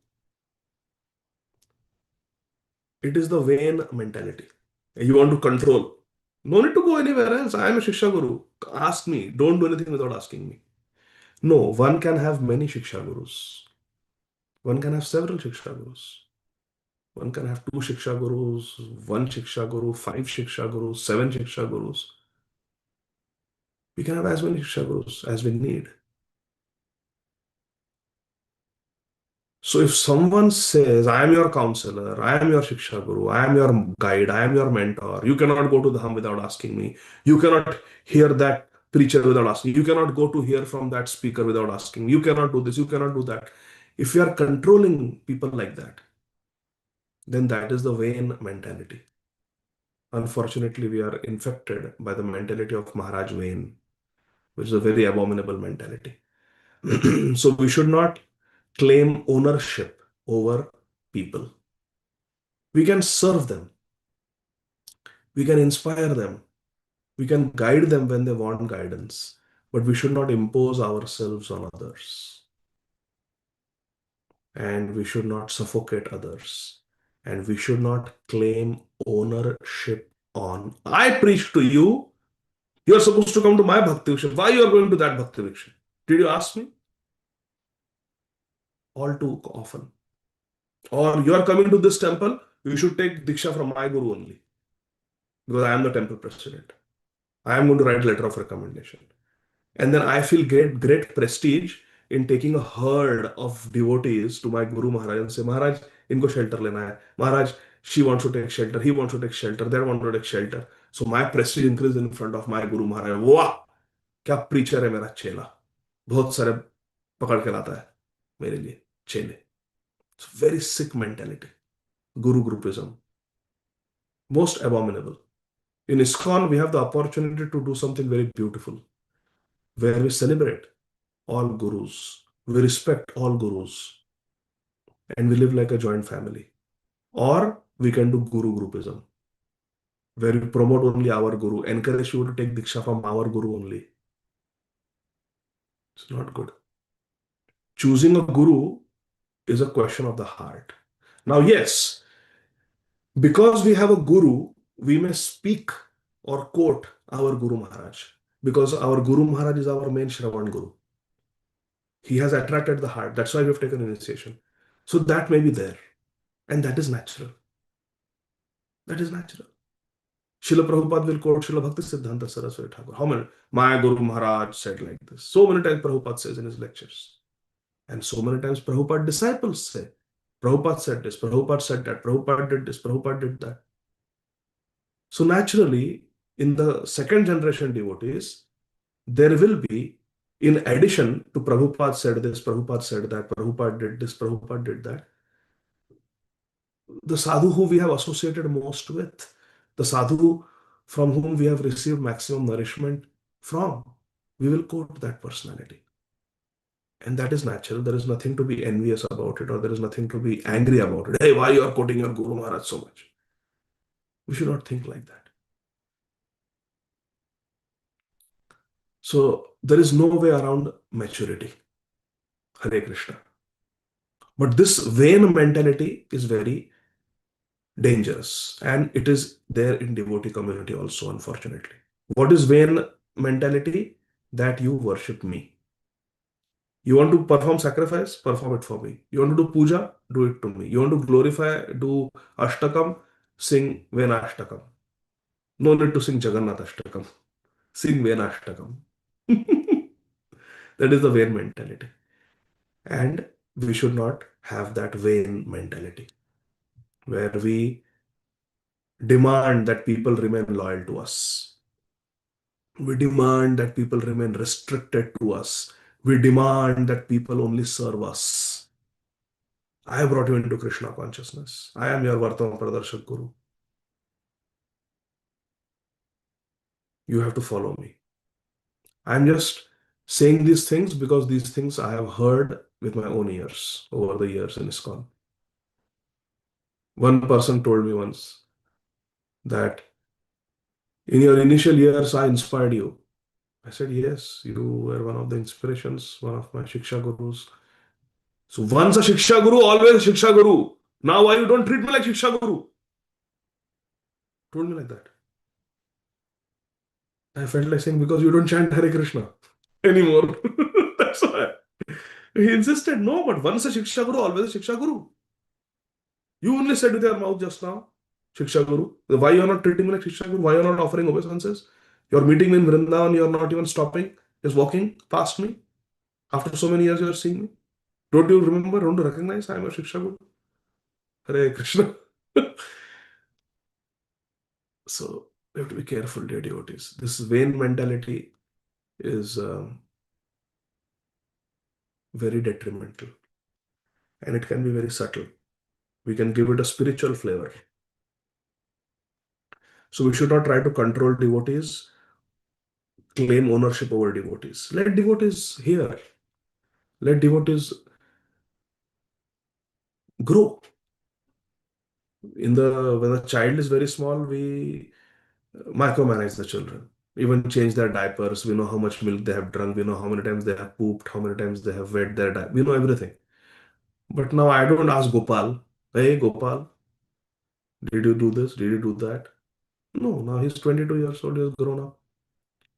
It is the vain mentality. You want to control. No need to go anywhere else. I am a Shiksha Guru. Ask me. Don't do anything without asking me. No, one can have many Shiksha Gurus. One can have several Shiksha Gurus. One can have two Shiksha Gurus, one Shiksha Guru, five Shiksha Gurus, seven Shiksha Gurus. We can have as many Shiksha Gurus as we need. So if someone says, I am your counselor, I am your Shiksha Guru, I am your guide, I am your mentor, you cannot go to Dham without asking me. You cannot hear that preacher without asking. You cannot go to hear from that speaker without asking. You cannot do this, you cannot do that. If we are controlling people like that, then that is the vain mentality. Unfortunately, we are infected by the mentality of Maharaj Vain, which is a very abominable mentality. So we should not claim ownership over people. We can serve them, we can inspire them, we can guide them when they want guidance, but we should not impose ourselves on others. And we should not suffocate others. And we should not claim ownership on. I preach to you, you're supposed to come to my Bhakti Vriksha. Why you are going to that Bhakti Vriksha? Did you ask me? All too often. Or you are coming to this temple, you should take Diksha from my Guru only. Because I am the temple president. I am going to write a letter of recommendation. And then I feel great prestige in taking a herd of devotees to my Guru Maharaj and say, Maharaj, inko shelter lena hai. Maharaj, she wants to take shelter, he wants to take shelter, they want to take shelter. So my prestige increases in front of my Guru Maharaj. Wow! क्या preacher है मेरा चेला. बहुत सारे पकड़ के लाता है मेरे लिए चेले. It's a very sick mentality. Guru groupism. Most abominable. In ISKCON, we have the opportunity to do something very beautiful, where we celebrate all gurus, we respect all gurus, and we live like a joint family. Or we can do guru groupism, where we promote only our guru, encourage you to take diksha from our guru only. It's not good. Choosing a guru is a question of the heart. Now, yes, because we have a guru, we may speak or quote our Guru Maharaj, because our Guru Maharaj is our main Shravan Guru. He has attracted the heart. That's why we have taken initiation. So that may be there. And that is natural. That is natural. Srila Prabhupada will quote Srila Bhakti Siddhanta Saraswati Thakur. How many? My Guru Maharaj said like this. So many times Prabhupada says in his lectures. And so many times Prabhupada disciples say, Prabhupada said this, Prabhupada said that, Prabhupada did this, Prabhupada did that. So naturally, in the second generation devotees, there will be, in addition to Prabhupada said this, Prabhupada said that, Prabhupada did this, Prabhupada did that, the sadhu who we have associated most with, the sadhu from whom we have received maximum nourishment from, we will quote that personality. And that is natural. There is nothing to be envious about it, or there is nothing to be angry about it. Hey, why you are quoting your Guru Maharaj so much? We should not think like that. So there is no way around maturity. Hare Krishna. But this vain mentality is very dangerous. And it is there in devotee community also, unfortunately. What is vain mentality? That you worship me. You want to perform sacrifice? Perform it for me. You want to do puja? Do it to me. You want to glorify, do ashtakam? Sing Venashtakam. No need to sing Jagannath Ashtakam. Sing Venashtakam. That is the vain mentality. And we should not have that vain mentality where we demand that people remain loyal to us. We demand that people remain restricted to us. We demand that people only serve us. I brought you into Krishna consciousness. I am your Vartama Pradarshak Guru. You have to follow me. I'm just saying these things because these things I have heard with my own ears over the years in ISKCON. One person told me once that in your initial years, I inspired you. I said, yes, you were one of the inspirations, one of my Shiksha Gurus. So once a Shiksha Guru, always Shiksha Guru. Now why you don't treat me like Shiksha Guru? Told me like that. I felt like saying, because you don't chant Hare Krishna anymore. That's why. He insisted, no, but once a Shiksha Guru, always a Shiksha Guru. You only said with your mouth just now, Shiksha Guru. Why you are not treating me like Shiksha Guru? Why you are not offering obeisances? You're meeting me in Vrindavan, you're not even stopping, just walking past me. After so many years, you're seeing me. Don't you remember? Don't you recognize I am a Shiksha Guru? Hare Krishna. So we have to be careful, dear devotees. This vain mentality is very detrimental and it can be very subtle. We can give it a spiritual flavor. So we should not try to control devotees, claim ownership over devotees. Let devotees hear. Let devotees grow. When the child is very small, we micromanage the children. Even change their diapers. We know how much milk they have drunk. We know how many times they have pooped, how many times they have wet their diaper. We know everything. But now I don't ask Gopal, hey Gopal, did you do this? Did you do that? No, now he's 22 years old, he has grown up.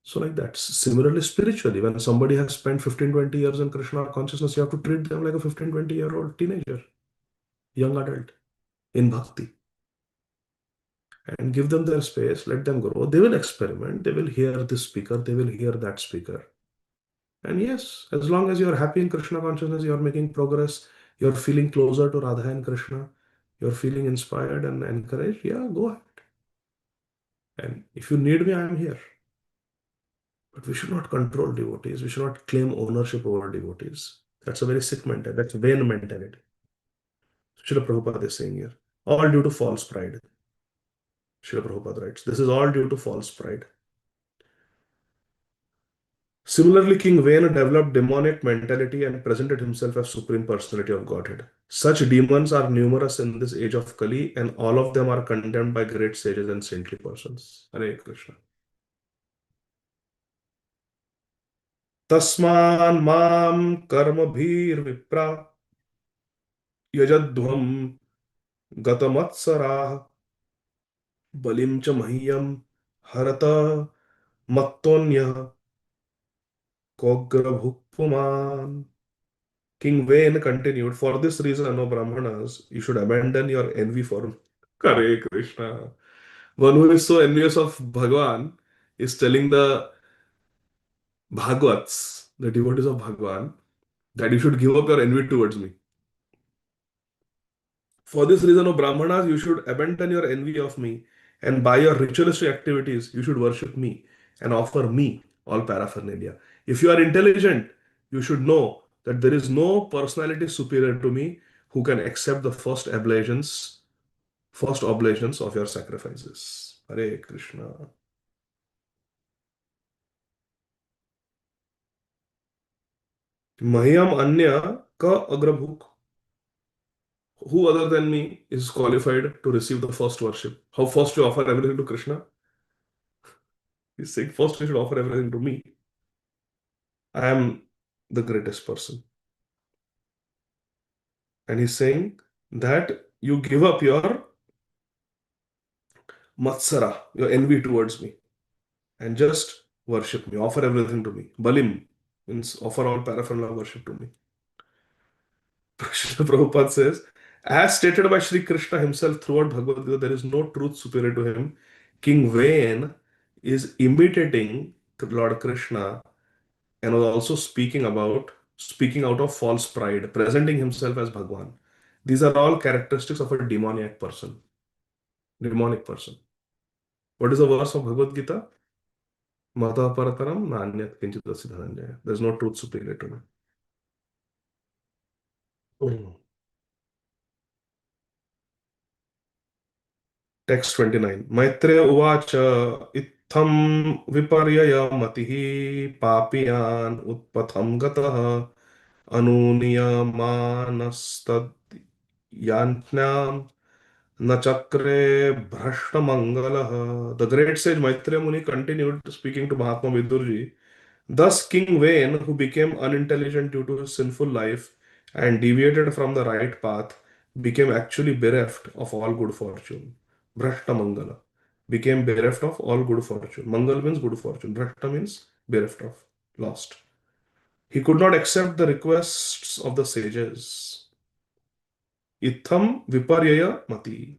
So like that. Similarly, spiritually, when somebody has spent 15, 20 years in Krishna consciousness, you have to treat them like a 15, 20-year-old teenager, young adult in bhakti. And give them their space, let them grow. They will experiment, they will hear this speaker, they will hear that speaker. And yes, as long as you're happy in Krishna consciousness, you're making progress, you're feeling closer to Radha and Krishna, you're feeling inspired and encouraged, yeah, go ahead. And if you need me, I am here. But we should not control devotees. We should not claim ownership over devotees. That's a very sick mentality. That's vain mentality. Srila Prabhupada is saying here. All due to false pride. Srila Prabhupada writes, this is all due to false pride. Similarly, King Vena developed demonic mentality and presented himself as Supreme Personality of Godhead. Such demons are numerous in this age of Kali, and all of them are condemned by great sages and saintly persons. Hare Krishna. Tasman mam karma bhir vipra yajadhvam gatamatsaराः बलिं च मह्यं हरत मत्तोऽन्यः कोग्रभुक्पुमान्. King Vane continued, for this reason, O Brahmanas, you should abandon your envy for me. Hare Krishna. One who is so envious of Bhagwan is telling the Bhagavats, the devotees of Bhagwan, that you should give up your envy towards me. For this reason, O Brahmanas, you should abandon your envy of me, and by your ritualistic activities, you should worship me and offer me all paraphernalia. If you are intelligent, you should know that there is no personality superior to me who can accept the first oblations of your sacrifices. Hare Krishna. Mahyam Anya Ka Agrabhuk. Who other than me is qualified to receive the first worship? How first you offer everything to Krishna? He's saying first you should offer everything to me. I am the greatest person. And he's saying that you give up your Matsara, your envy towards me, and just worship me, offer everything to me. Balim means offer all paraphernalia worship to me. Srila Prabhupada says, as stated by Sri Krishna himself throughout Bhagavad Gita, there is no truth superior to him. King Vain is imitating Lord Krishna and was also speaking out of false pride, presenting himself as Bhagwan. These are all characteristics of a demonic person. What is the verse of Bhagavad Gita? Mata parataram nanyat kinchit asya dhananjaya. There is no truth superior to me. Mm. Text 29. Maitreya uvacha ittam viparyaya matihi papiyan utpatham gatah anuniyamanastad yantnam nachakre bhrashtamangalah. The great sage Maitreya Muni continued speaking to Mahatma Vidurji. Thus, King Vain, who became unintelligent due to his sinful life and deviated from the right path, became actually bereft of all good fortune. Bhrashta Mangala became bereft of all good fortune. Mangal means good fortune. Bhrashta means bereft of, lost. He could not accept the requests of the sages. Itham viparyaya mati.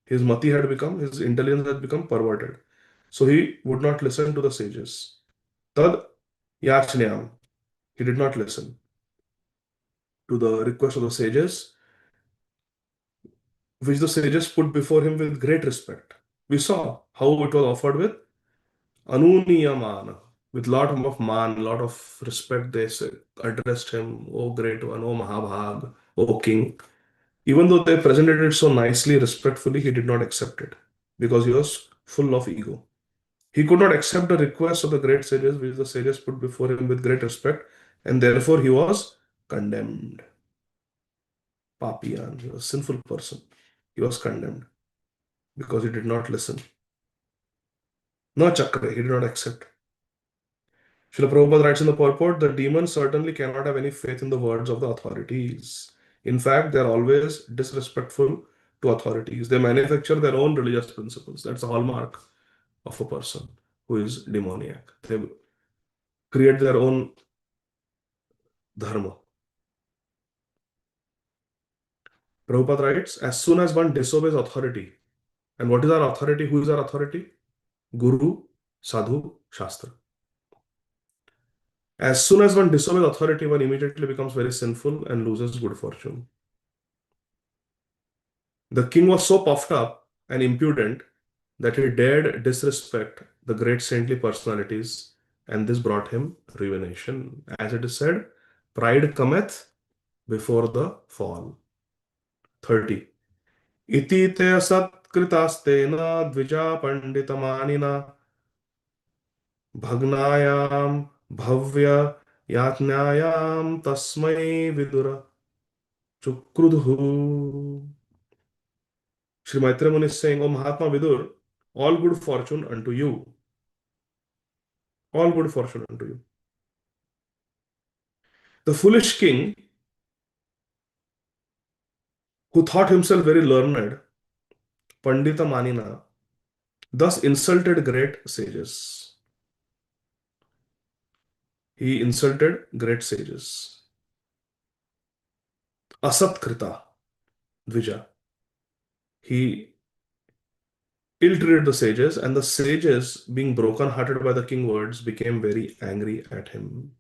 His intelligence had become perverted. So he would not listen to the sages. Tad yachnyam. He did not listen to the request of the sages, which the sages put before him with great respect. We saw how it was offered with anuniyamana, with lot of man, lot of respect. They said, addressed him, "O great one, O Mahabhag, O King." Even though they presented it so nicely, respectfully, he did not accept it because he was full of ego. He could not accept the request of the great sages, which the sages put before him with great respect, and therefore he was condemned. Papiyan, he was a sinful person. He was condemned because he did not listen. No chakra, he did not accept. Srila Prabhupada writes in the purport, the demons certainly cannot have any faith in the words of the authorities. In fact, they are always disrespectful to authorities. They manufacture their own religious principles. That's a hallmark of a person who is demoniac. They create their own dharma. Prabhupada writes, as soon as one disobeys authority, and what is our authority? Who is our authority? Guru, Sadhu, Shastra. As soon as one disobeys authority, one immediately becomes very sinful and loses good fortune. The king was so puffed up and impudent that he dared disrespect the great saintly personalities, and this brought him ruination. As it is said, pride cometh before the fall. 30. Iti te satkritastena dvija panditamanina Bhagnayam Bhavya Yatnyayam Tasmai Vidura Chukrudhu. Sri Maitreya Muni is saying, O Mahatma Vidur, all good fortune unto you. All good fortune unto you. The foolish king, who thought himself very learned, Pandita Manina, thus insulted great sages. He insulted great sages. Asatkrita Dvija. He ill-treated the sages, and the sages, being broken-hearted by the king's words, became very angry at him.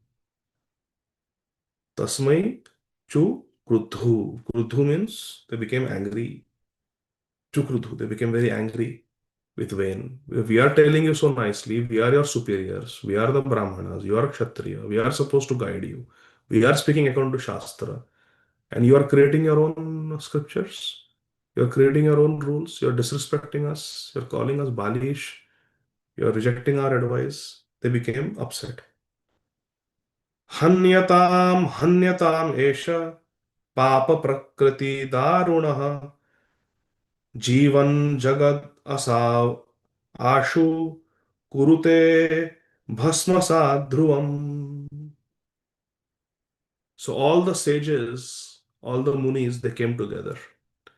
Tasmai chu krudhu. Krudhu means they became angry. Chu krudhu, they became very angry with Vain. We are telling you so nicely, we are your superiors, we are the Brahmanas, you are Kshatriya, we are supposed to guide you. We are speaking according to Shastra, and you are creating your own scriptures. You're creating your own rules. You're disrespecting us. You're calling us Balish. You're rejecting our advice. They became upset. Hanyatam esha papa prakriti darunaha jivan jagad asav ashu kurute bhasma dhruvam. So all the sages, all the munis, they came together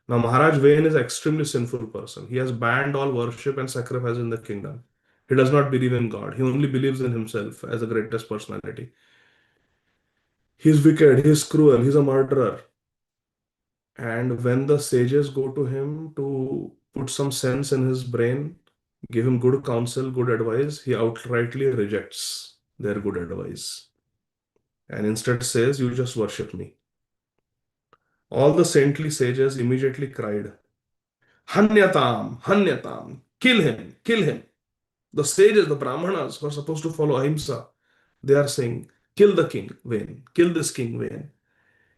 Now, Maharaj Vain is an extremely sinful person. He has banned all worship and sacrifice in the kingdom. He does not believe in God. He only believes in himself as the greatest personality. He's wicked, he's cruel, he's a murderer. And when the sages go to him to put some sense in his brain, give him good counsel, good advice, he outrightly rejects their good advice and instead says, "You just worship me." All the saintly sages immediately cried, Hanyatam, Hanyatam, kill him, kill him. The sages, the Brahmanas who are supposed to follow Ahimsa, they are saying, kill the king, Vain, kill this king, Vain.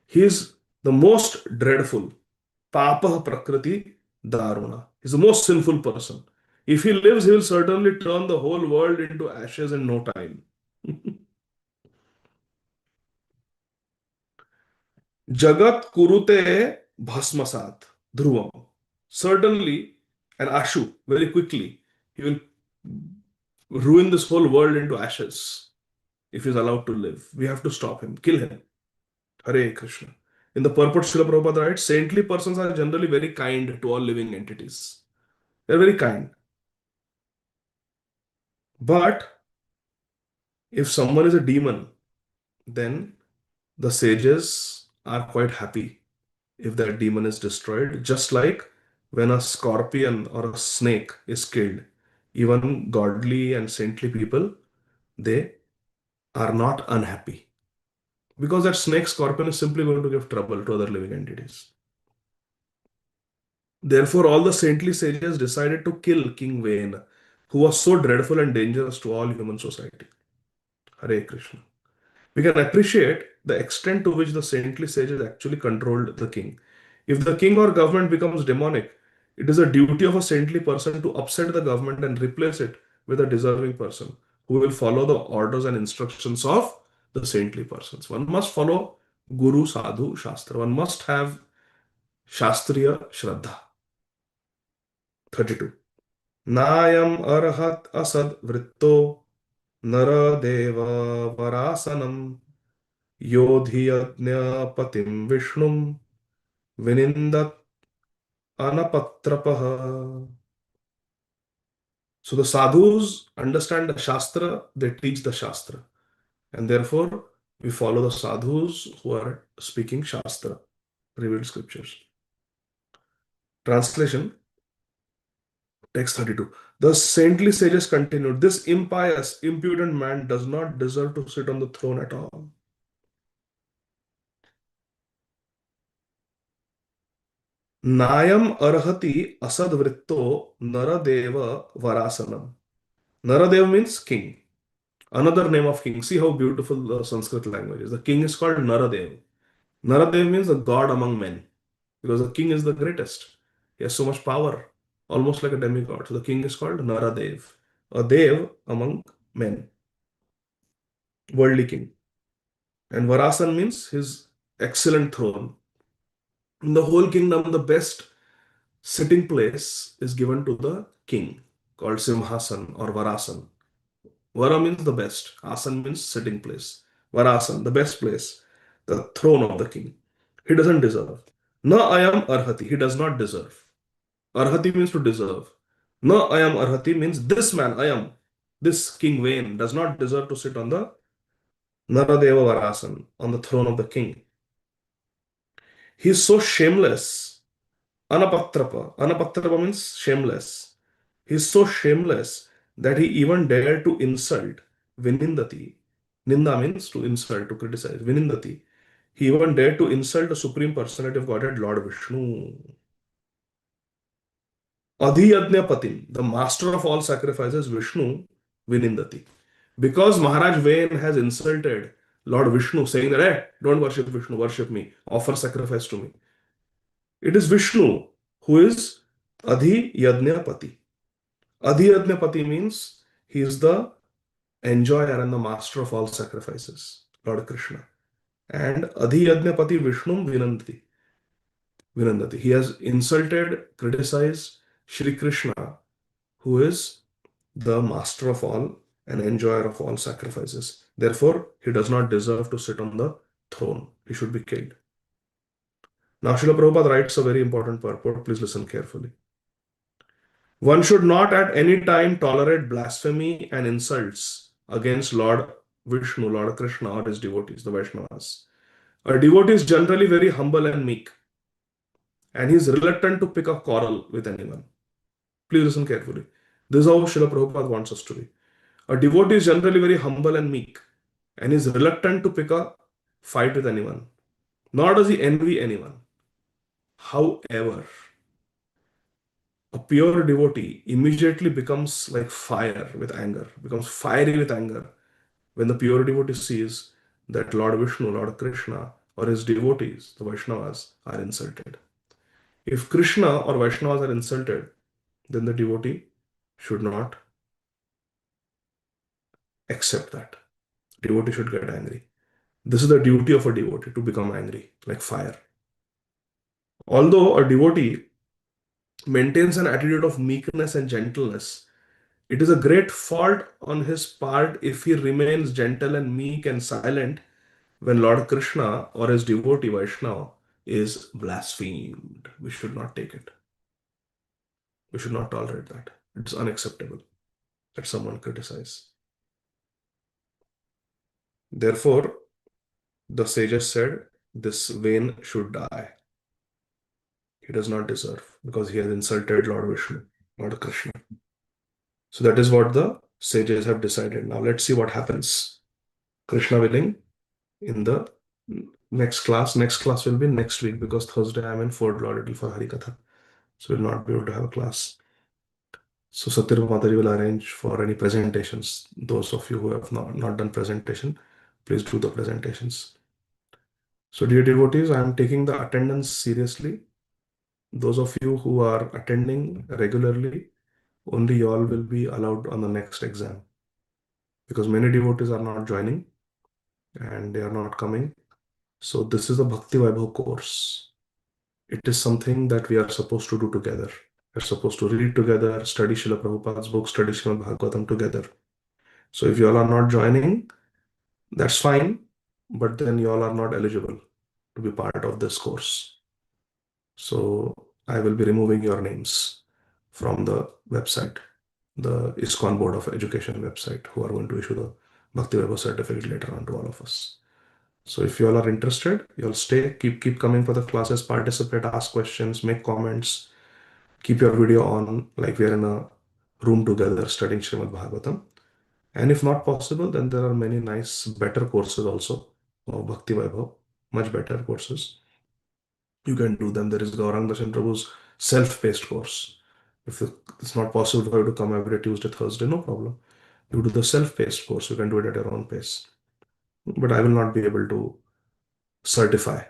He is the most dreadful. Papa Prakriti Daruna. He's the most sinful person. If he lives, he will certainly turn the whole world into ashes in no time. Jagat kurute bhasmasat dhruvam. Certainly, an Ashu, very quickly, he will ruin this whole world into ashes if he's allowed to live. We have to stop him, kill him. Hare Krishna. In the purport, Srila Prabhupada writes, saintly persons are generally very kind to all living entities. They're very kind. But if someone is a demon, then the sages are quite happy if that demon is destroyed. Just like when a scorpion or a snake is killed, even godly and saintly people, they are not unhappy because that snake scorpion is simply going to give trouble to other living entities. Therefore, all the saintly sages decided to kill King Vane, who was so dreadful and dangerous to all human society. Hare Krishna. We can appreciate the extent to which the saintly sages actually controlled the king. If the king or government becomes demonic, it is a duty of a saintly person to upset the government and replace it with a deserving person who will follow the orders and instructions of the saintly persons. One must follow Guru, Sadhu, Shastra. One must have Shastriya Shraddha. 32. Nayam arhat asad vritto nara deva varasanam Yodhiyajnapatim Vishnum Vinindat Anapatrapaha. So the sadhus understand the Shastra, they teach the Shastra. And therefore, we follow the sadhus who are speaking Shastra, revealed scriptures. Translation, text 32. The saintly sages continued, this impious, impudent man does not deserve to sit on the throne at all. Nayam arhati asadvritto naradeva varasanam. Naradev means king. Another name of king. See how beautiful the Sanskrit language is. The king is called Naradev. Naradev means the god among men. Because the king is the greatest. He has so much power. Almost like a demigod. So the king is called Naradev. A dev among men. Worldly king. And Varasan means his excellent throne. In the whole kingdom, the best sitting place is given to the king, called Simhasan or Varasan. Vara means the best, Asan means sitting place. Varasan, the best place, the throne of the king. He doesn't deserve. Na ayam arhati, he does not deserve. Arhati means to deserve. Na ayam arhati means this man, ayam, this King Vain, does not deserve to sit on the Naradeva Varasan, on the throne of the king. He is so shameless. Anapatrapa. Anapatrapa means shameless. He is so shameless that he even dared to insult Vinindati. Ninda means to insult, to criticize. Vinindati. He even dared to insult the Supreme Personality of Godhead, Lord Vishnu. Ādi Gadādhara, the master of all sacrifices, Vishnu, Vinindati. Because Maharaj Vain has insulted Lord Vishnu, saying that, hey, don't worship Vishnu, worship me, offer sacrifice to me. It is Vishnu who is Ādi Gadādhara. Ādi Gadādhara means he is the enjoyer and the master of all sacrifices, Lord Krishna. And Ādi Gadādhara Vishnu Vinandati. Vinandati. He has insulted, criticized Shri Krishna, who is the master of all and enjoyer of all sacrifices. Therefore, he does not deserve to sit on the throne. He should be killed. Now, Srila Prabhupada writes a very important purport. Please listen carefully. One should not at any time tolerate blasphemy and insults against Lord Vishnu, Lord Krishna, or his devotees, the Vaishnavas. A devotee is generally very humble and meek, and he is reluctant to pick a quarrel with anyone. Please listen carefully. This is how Srila Prabhupada wants us to be. A devotee is generally very humble and meek, and is reluctant to pick a fight with anyone. Nor does he envy anyone. However, a pure devotee immediately becomes like fire with anger, becomes fiery with anger when the pure devotee sees that Lord Vishnu, Lord Krishna, or his devotees, the Vaishnavas, are insulted. If Krishna or Vaishnavas are insulted, then the devotee should not accept that. Devotee should get angry. This is the duty of a devotee, to become angry, like fire. Although a devotee maintains an attitude of meekness and gentleness, it is a great fault on his part if he remains gentle and meek and silent when Lord Krishna or his devotee Vaishnava is blasphemed. We should not take it. We should not tolerate that. It's unacceptable that someone criticize. Therefore, the sages said, this vain should die. He does not deserve, because he has insulted Lord Vishnu, Lord Krishna. So that is what the sages have decided. Now let's see what happens. Krishna willing, in the next class. Next class will be next week, because Thursday I am in Fort Lauderdale for Harikatha. So we'll not be able to have a class. So Satyam Mataji will arrange for any presentations. Those of you who have not done presentation, please do the presentations. So dear devotees, I am taking the attendance seriously. Those of you who are attending regularly, only you all will be allowed on the next exam, because many devotees are not joining and they are not coming. So this is a Bhakti Vaibhava course. It is something that we are supposed to do together. We're supposed to read together, study Srila Prabhupada's book, study Srimad Bhagavatam together. So if you all are not joining, that's fine, but then you all are not eligible to be part of this course. So I will be removing your names from the website, the ISKCON Board of Education website, who are going to issue the Bhakti Vaibhava certificate later on to all of us. So if you all are interested, you'll stay, keep coming for the classes, participate, ask questions, make comments, keep your video on, like we are in a room together studying Srimad Bhagavatam. And if not possible, then there are many nice, better courses also of Bhakti Vaibhava, much better courses. You can do them. There is Gaurang Darshan Prabhu's self-paced course. If it's not possible for you to come every Tuesday, Thursday, no problem. You do the self-paced course. You can do it at your own pace. But I will not be able to certify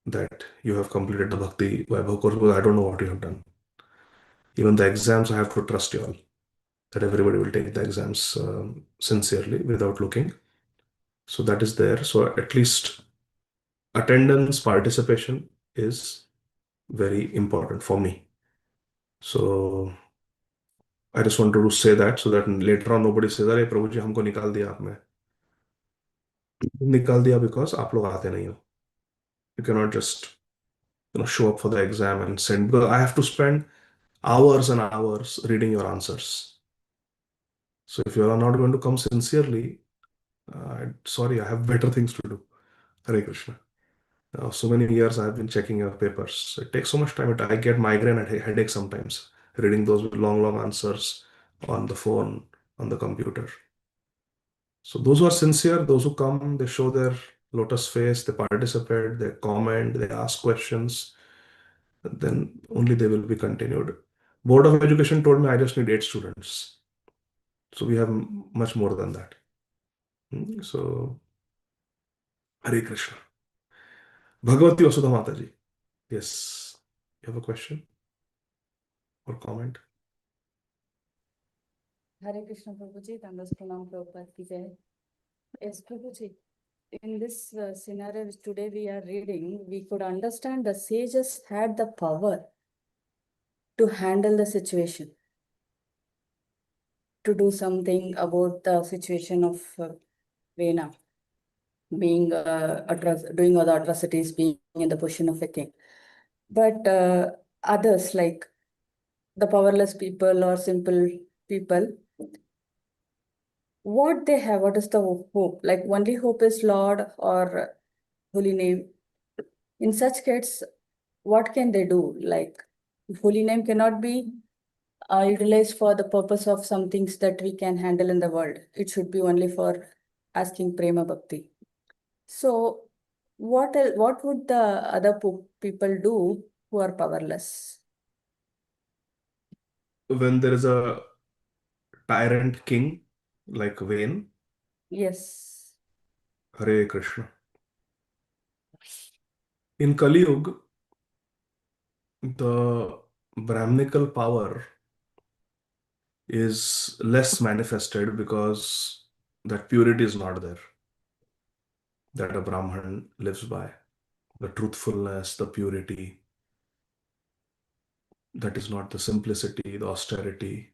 that you have completed the Bhakti Vaibhava course, because I don't know what you have done. Even the exams, I have to trust you all, that everybody will take the exams sincerely without looking. So that is there. So at least attendance, participation is very important for me. So I just wanted to say that, so that later on nobody says, अरे प्रभु जी हमको निकाल दिया आपने. निकाल दिया because आप लोग आते नहीं हो. You cannot just show up for the exam and send, because I have to spend hours and hours reading your answers. So if you are not going to come sincerely, sorry, I have better things to do. Hare Krishna. So many years I have been checking your papers. It takes so much time. I get migraine and headache sometimes reading those long answers on the phone, on the computer. So those who are sincere, those who come, they show their lotus face, they participate, they comment, they ask questions, then only they will be continued. Board of Education told me I just need 8 students. So we have much more than that. So, Hare Krishna. Bhagavati Vasudha Mataji. Yes. You have a question or comment? Hare Krishna Prabhuji, Tandas Pranam Prabhupada ki jai. Yes, Prabhuji, in this scenario which today we are reading, we could understand the sages had the power to handle the situation, to do something about the situation of Vena being doing all the atrocities, being in the position of a king. But others, like the powerless people or simple people, what they have, what is the hope? Like only hope is Lord or holy name. In such case, what can they do? Like if holy name cannot be utilized for the purpose of some things that we can handle in the world, it should be only for asking prema bhakti. So what would the other people do who are powerless? When there is a tyrant king like Vain, Yes. Hare Krishna. In Kali Yuga, the Brahminical power is less manifested because that purity is not there that a Brahman lives by. The truthfulness, the purity, that is not the simplicity, the austerity,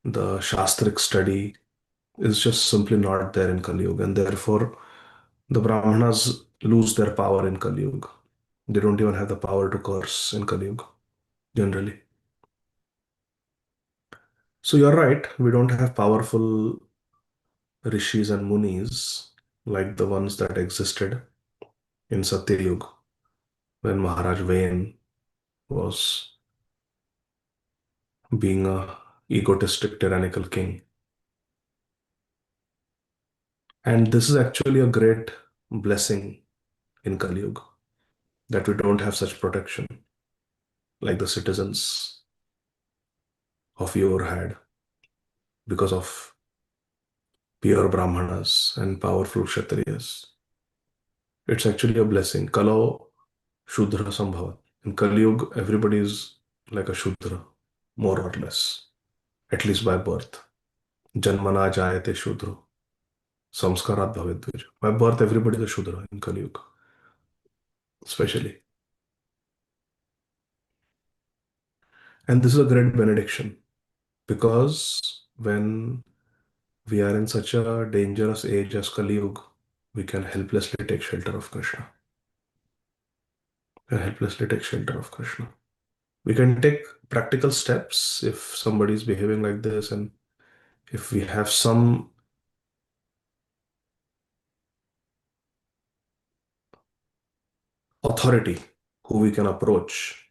the Shastric study is just simply not there in Kali Yuga. And therefore, the Brahmanas lose their power in Kali Yuga. They don't even have the power to curse in Kali Yuga, generally. So you're right, we don't have powerful rishis and munis like the ones that existed in Satyayug when Maharaj Vain was being a egotistic, tyrannical king. And this is actually a great blessing in Kali Yuga that we don't have such protection like the citizens of yore had because of pure Brahmanas and powerful Kshatriyas. It's actually a blessing. Kalau Shudra Sambhavat. In Kali Yuga, everybody is like a Shudra, more or less, at least by birth. Janmana jayate Shudro. Samskarat bhavet dvij. By birth, everybody is a Shudra in Kali Yuga, especially. And this is a great benediction because when we are in such a dangerous age as Kali Yuga, we can helplessly take shelter of Krishna. We can helplessly take shelter of Krishna. We can take practical steps if somebody is behaving like this, and if we have some authority who we can approach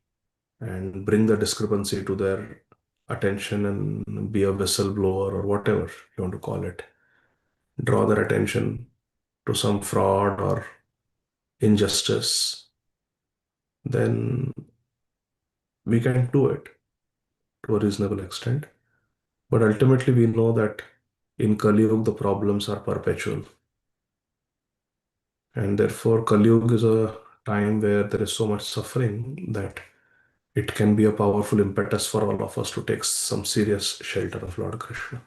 and bring the discrepancy to their attention and be a whistleblower or whatever you want to call it, draw their attention to some fraud or injustice, then we can do it to a reasonable extent. But ultimately, we know that in Kali Yuga, the problems are perpetual. And therefore, Kali Yuga is a time where there is so much suffering that it can be a powerful impetus for all of us to take some serious shelter of Lord Krishna.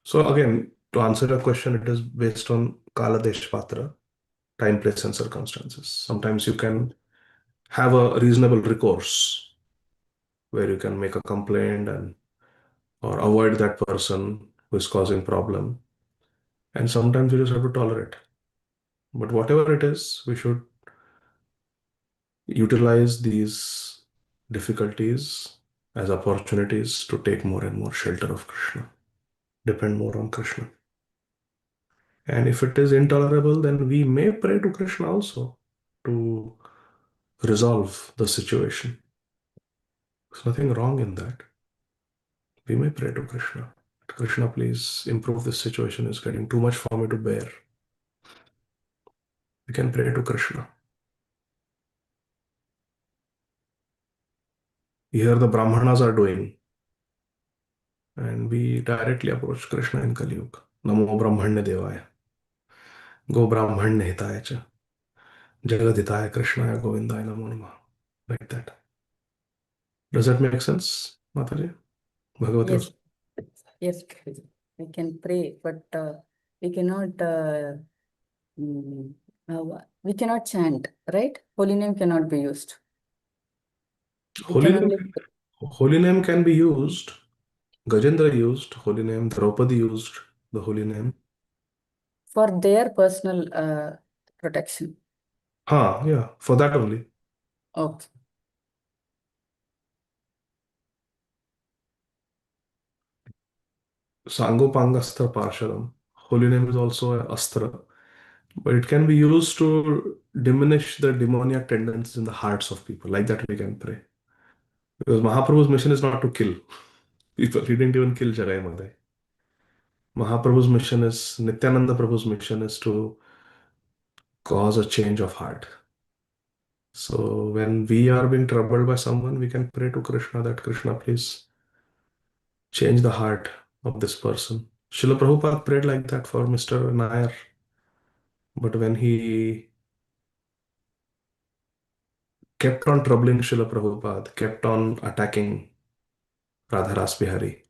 So again, to answer your question, it is based on Kala Desh Patra, time, place, and circumstances. Sometimes you can have a reasonable recourse where you can make a complaint and or avoid that person who is causing problem. And sometimes you just have to tolerate. But whatever it is, we should utilize these difficulties as opportunities to take more and more shelter of Krishna, depend more on Krishna. And if it is intolerable, then we may pray to Krishna also to resolve the situation. There's nothing wrong in that. We may pray to Krishna. Krishna, please improve this situation. It's getting too much for me to bear. We can pray to Krishna. Here the Brahmanas are doing, and we directly approach Krishna in Kali Yuga. Namo Brahmanya Devaya. Go Brahmanya Hitaya cha. Jagat Hitaya Krishnaya Govindaya Namo Namah. Like that. Does that make sense, Mataji? Bhagavati Yes. also? Yes, we can pray, but we cannot mm, we cannot chant, right? Holy name cannot be used. We Holy can name, only holy name can be used. Gajendra used holy name. Draupadi used the holy name. for their personal protection. Yeah, for that only. Okay. Sangopangastra Parshadam. Holy name is also a astra, but it can be used to diminish the demoniac tendencies in the hearts of people. Like that, we can pray. Because Mahaprabhu's mission is not to kill people. He didn't even kill Jagai Madai. Mahaprabhu's mission is, Nityananda Prabhu's mission is to cause a change of heart. So when we are being troubled by someone, we can pray to Krishna that Krishna, please change the heart of this person. Srila Prabhupada prayed like that for Mr. Nair. But when he kept on troubling Srila Prabhupada, kept on attacking Radharas Bihari,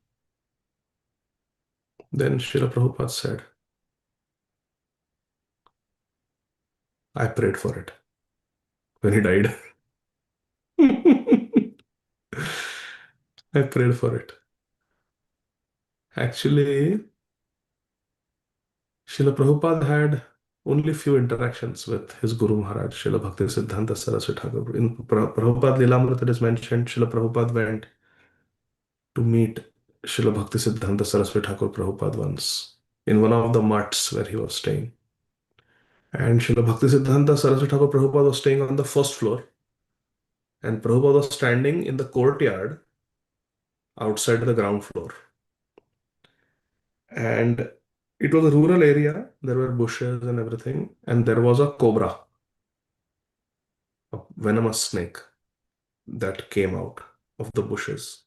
then Srila Prabhupada said, I prayed for it when he died. I prayed for it. Actually, Srila Prabhupada had only few interactions with his Guru Maharaj, Srila Bhakti Siddhanta Saraswati Thakur. In Prabhupada Lilamrita, it is mentioned Srila Prabhupada went to meet Srila Bhakti Siddhanta Saraswati Thakur Prabhupada once in one of the mutts where he was staying. And Srila Bhakti Siddhanta Saraswati Thakur Prabhupada was staying on the first floor, and Prabhupada was standing in the courtyard outside the ground floor. And it was a rural area, there were bushes and everything, and there was a cobra, a venomous snake that came out of the bushes.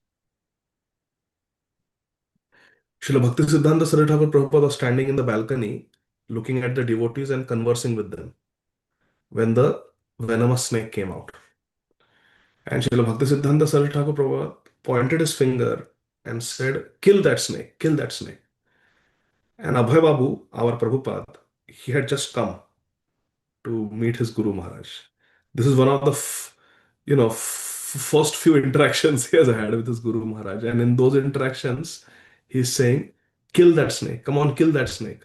Srila Bhakti Siddhanta Saraswati Thakur Prabhupada was standing in the balcony looking at the devotees and conversing with them when the venomous snake came out. And Srila Bhakti Siddhanta Saraswati Thakur Prabhupada pointed his finger and said, kill that snake, kill that snake. And Abhay Babu, our Prabhupada, he had just come to meet his Guru Maharaj. This is one of the first few interactions he has had with his Guru Maharaj. And in those interactions, he's saying, kill that snake, come on, kill that snake.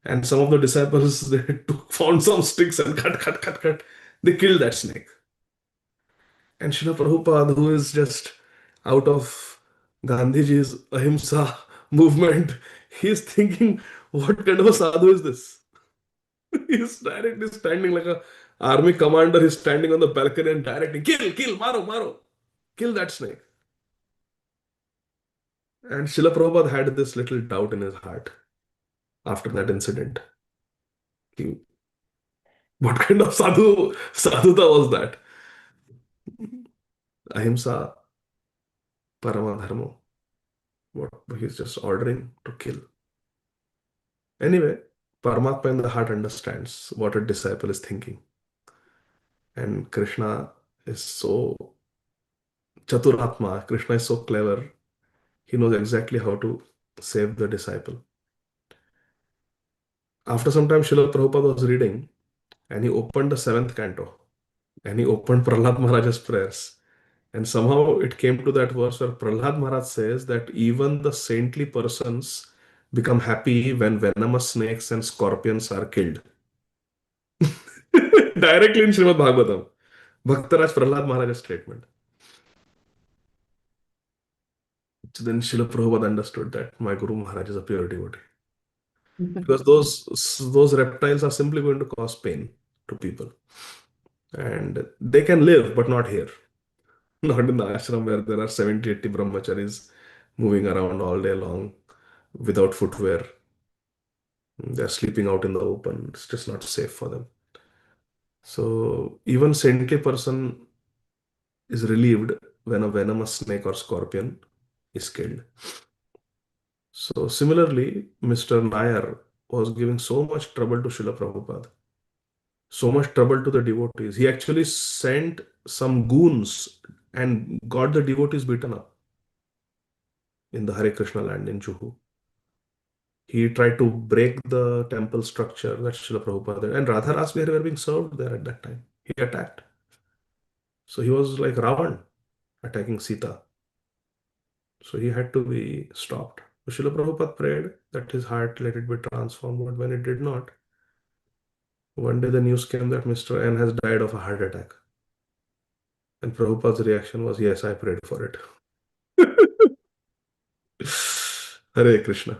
And some of the disciples, they found some sticks and cut. They killed that snake. And Srila Prabhupada, who is just out of Gandhiji's Ahimsa movement, he's thinking, what kind of a sadhu is this? He's directly standing like a army commander. He's standing on the balcony and directly, kill, maro, kill that snake. And Srila Prabhupada had this little doubt in his heart after that incident. He, what kind of sadhuta was that? Ahimsa, Paramadharmo. What he's just ordering to kill. Anyway, Paramatma in the heart understands what a disciple is thinking. And Krishna is so Chaturatma, Krishna is so clever. He knows exactly how to save the disciple. After some time, Srila Prabhupada was reading and he opened the seventh canto and he opened Prahlad Maharaj's prayers. And somehow it came to that verse where Prahlad Maharaj says that even the saintly persons become happy when venomous snakes and scorpions are killed. Directly in Srimad Bhagavatam. Bhaktaraj Prahlad Maharaj's statement. So then Srila Prabhupada understood that my Guru Maharaj is a pure devotee. Because those reptiles are simply going to cause pain to people. And they can live, but not here. Not in the ashram where there are 70, 80 brahmacharis moving around all day long without footwear. They're sleeping out in the open. It's just not safe for them. So even saintly person is relieved when a venomous snake or scorpion is killed. So similarly, Mr. Nair was giving so much trouble to Srila Prabhupada, so much trouble to the devotees. He actually sent some goons and got the devotees beaten up in the Hare Krishna land in Juhu. He tried to break the temple structure that Srila Prabhupada did, and Radha Rasbihari were being served there at that time. He attacked. So he was like Ravan attacking Sita. So he had to be stopped. So Srila Prabhupada prayed that his heart let it be transformed, but when it did not, One day the news came that Mr. N has died of a heart attack. And Prabhupada's reaction was, yes, I prayed for it. Hare Krishna.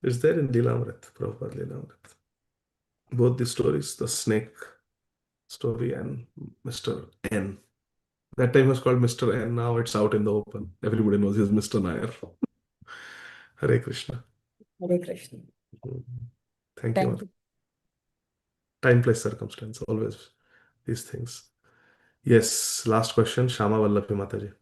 It's there in Lilamrit, Prabhupada Lilamrit. Both the stories, the snake story and Mr. N. That time was called Mr. N. Now it's out in the open. Everybody knows he's Mr. Nair. Hare Krishna. Hare Krishna. Thank you. Thank you. Time, place, circumstance, always these things. Yes, last question, Shama Vallapi Mataji.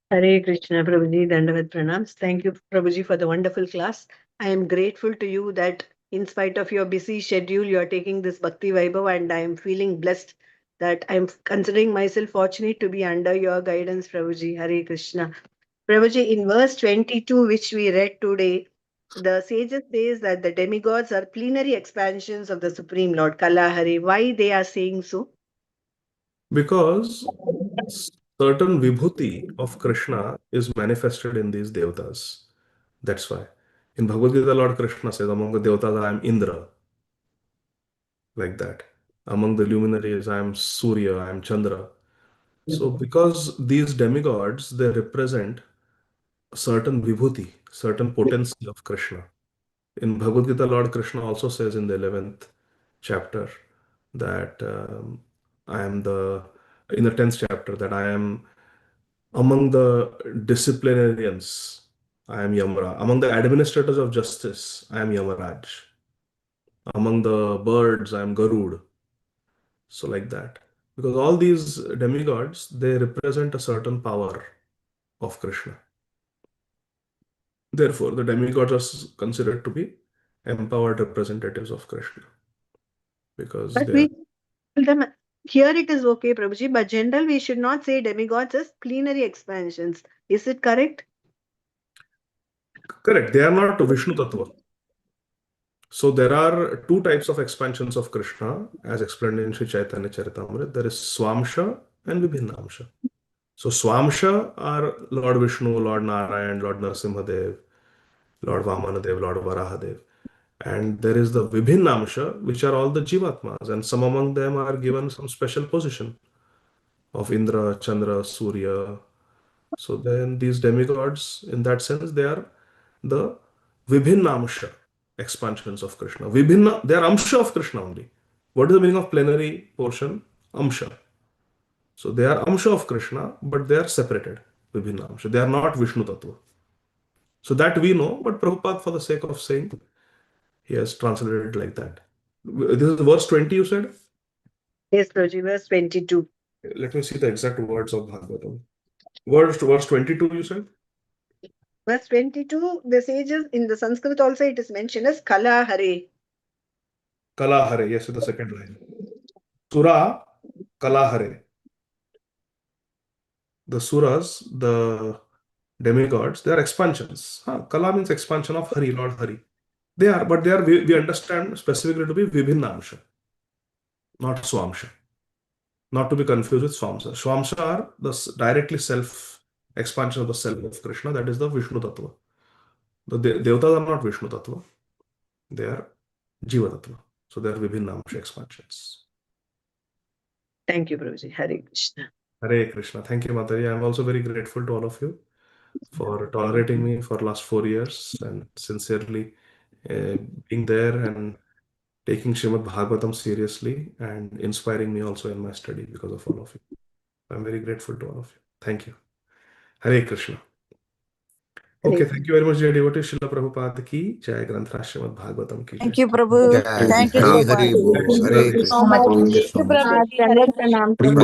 Hare Krishna, Prabhuji, Dandavat Pranams. Thank you, Prabhuji, for the wonderful class. I am grateful to you that in spite of your busy schedule, you are taking this Bhakti Vaibhava, and I am feeling blessed that I am considering myself fortunate to be under your guidance, Prabhuji. Hare Krishna. Prabhuji, in verse 22, which we read today, the sages says that the demigods are plenary expansions of the Supreme Lord, Kalahari. Why they are saying so? Because certain vibhuti of Krishna is manifested in these devatas. That's why. In Bhagavad Gita, Lord Krishna says, among the devatas, I am Indra. Like that. Among the luminaries, I am Surya, I am Chandra. So because these demigods, they represent certain vibhuti, certain potency of Krishna. In Bhagavad Gita, Lord Krishna also says in the 11th chapter that I am in the 10th chapter, that I am among the disciplinarians, I am Yamra. Among the administrators of justice, I am Yamaraj. Among the birds, I am Garud. So like that. Because all these demigods, they represent a certain power of Krishna. Therefore, the demigods are considered to be empowered representatives of Krishna. Because But they are we them here it is okay, Prabhuji, but general we should not say demigods as plenary expansions. Is it correct? correct. They are not Vishnu Tattva. So there are two types of expansions of Krishna, as explained in Sri Chaitanya Charitamrita. There is Swamsha and Vibhinnamsha. So Swamsha are Lord Vishnu, Lord Narayan, Lord Narasimhadev, Lord Vamanadev, Lord Varahadev. And there is the Vibhinnamsha, which are all the Jivatmas, and some among them are given some special position of Indra, Chandra, Surya. So then these demigods, in that sense, they are the Vibhinnamsha expansions of Krishna. Vibhinna, they are Amsha of Krishna only. What is the meaning of plenary portion? Amsha. So they are Amsha of Krishna, but they are separated. Vibhinnamsha. They are not Vishnu Tattva. So that we know, but Prabhupada, for the sake of saying, he has translated it like that. This is verse 20, you said? Yes, Prabhuji, verse 22. Let me see the exact words of Bhagavatam. Verse 22, you said? Verse 22, the sages in the Sanskrit also it is mentioned as Kalahare. Kalahare, yes, in the second line. Sura Kalahare. The suras, the demigods, they are expansions. Kala means expansion of Hari, Lord Hari. They are, but they are, we understand specifically to be Vibhinnamsha, not Swamsha. Not to be confused with Swamsha. Swamsha are the directly self expansion of the self of Krishna, that is the Vishnu Tattva. The Devatas are not Vishnu Tattva, they are Jiva Tattva. So they are Vibhinnamsha expansions. Thank you, Prabhuji. Hare Krishna. Hare Krishna. Thank you, Mataji. I am also very grateful to all of you for tolerating me for last 4 years and sincerely being there and taking Srimad Bhagavatam seriously and inspiring me also in my study because of all of you. I'm very grateful to all of you. Thank you. Hare Krishna. Okay, thank you very much, dear devotees. Srila Prabhupada ki jai, Granthra Srimad Bhagavatam ki jai. Thank you, Prabhu. Jai Thank you Hari so Hari much. Bol. Thank you, Hare Hare Krishna. So much. Thank you Thank so you, much. Prabhuji. Hare Krishna. Hari Bol.